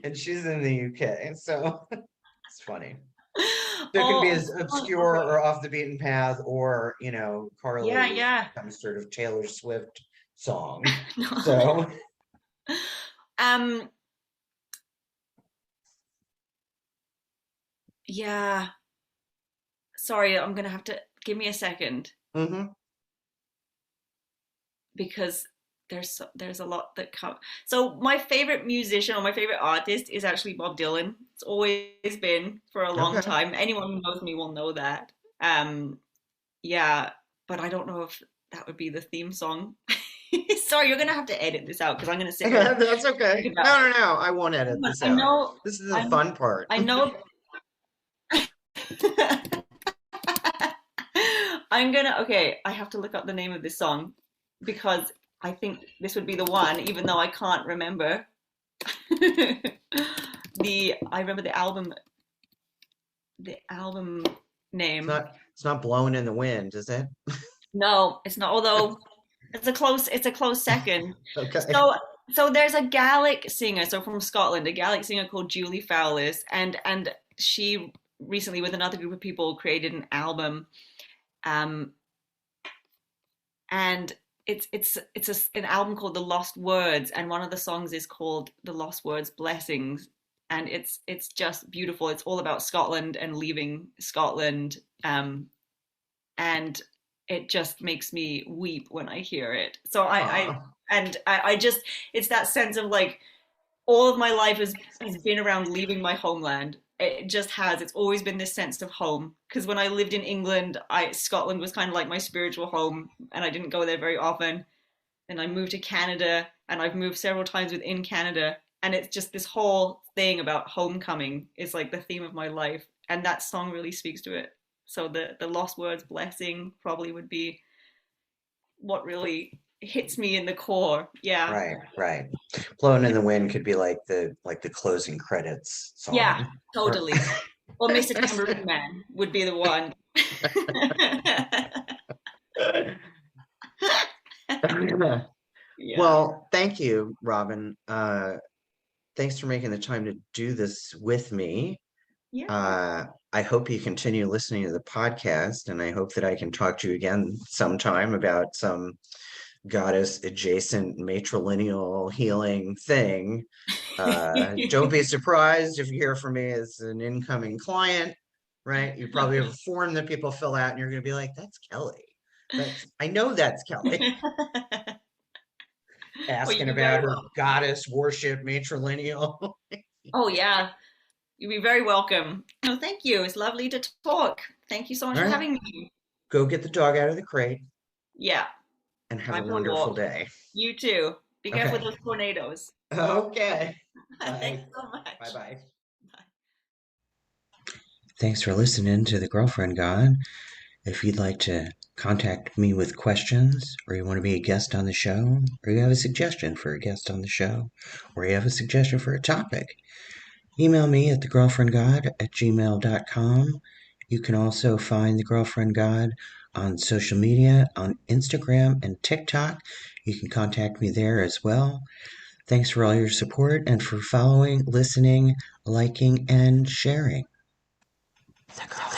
A: And she's in the UK, so it's funny. So it could be
B: oh,
A: as obscure or off the beaten path, or
B: yeah,
A: correlated with
B: yeah.
A: some sort of Taylor Swift song.
B: No.
A: So
B: Um, yeah. Sorry, I'm gonna have to give me a second
A: mhm.
B: because there's a lot that come. So my favorite musician or my favorite artist is actually Bob Dylan. It's always been for a long
A: Okay.
B: time. Anyone who knows me will know that. Um, yeah, but I don't know if that would be the theme song. Sorry, you're gonna have to edit this out because I'm gonna sit here and
A: That's okay.
B: think about.
A: No, no, no. I won't edit
B: But
A: this out. This is the
B: I'm,
A: fun part.
B: I know. I'm gonna. Okay, I have to look up the name of this song because I think this would be the one, even though I can't remember. I remember the album
A: It's
B: name.
A: not blowing in the wind, is it?
B: No, it's not. Although it's a close second.
A: Okay.
B: So so there's a Gaelic singer, so from Scotland, a Gaelic singer called Julie Fowlis, and she recently with another group of people created an album, um, and an album called The Lost Words, and one of the songs is called The Lost Words Blessings, and it's just beautiful. It's all about Scotland and leaving Scotland, and it just makes me weep when I hear it. So
A: Aw.
B: I just it's that sense of like all of my life has been around leaving my homeland. It just has. It's always been this sense of home. Because when I lived in England, Scotland was kind of like my spiritual home, and I didn't go there very often. Then I moved to Canada, and I've moved several times within Canada, and it's just this whole thing about homecoming is like the theme of my life, and that song really speaks to it. So the Lost Words blessing probably would be what really hits me in the core. Yeah,
A: Right, right. Blowing in the Wind could be like the closing credits
B: yeah,
A: song. Or
B: totally. Or Mr. Tambourine Man would be the one. Yeah.
A: Well, thank you, Robyn. Thanks for making the time to do this with me.
B: Yeah.
A: I hope you continue listening to the podcast, and I hope that I can talk to you again sometime about some goddess adjacent matrilineal healing thing. Don't be surprised if you hear from me as an incoming client, right? You probably have a form that people fill out, and you're going to be like, "That's Kelly. I know that's Kelly."
B: Well,
A: Asking
B: you'd be very
A: about her
B: welcome.
A: goddess worship matrilineal.
B: Oh, yeah. You'd be very welcome. No, thank you. It's lovely to talk. Thank you so much
A: All
B: for
A: right,
B: having me.
A: go get the dog out of the crate
B: Yeah,
A: and have a
B: I'm gonna
A: wonderful
B: walk.
A: day.
B: You too. Be careful
A: Okay.
B: with those tornadoes.
A: Okay.
B: Thanks
A: Bye.
B: so
A: Bye
B: much.
A: bye.
B: Bye.
A: Thanks for listening to The Girlfriend God. If you'd like to contact me with questions, or you want to be a guest on the show, or you have a suggestion for a guest on the show, or you have a suggestion for a topic, email me at thegirlfriendgod@gmail.com. You can also find The Girlfriend God on social media, on Instagram and TikTok. You can contact me there as well. Thanks for all your support and for following, listening, liking, and sharing. The Girlfriend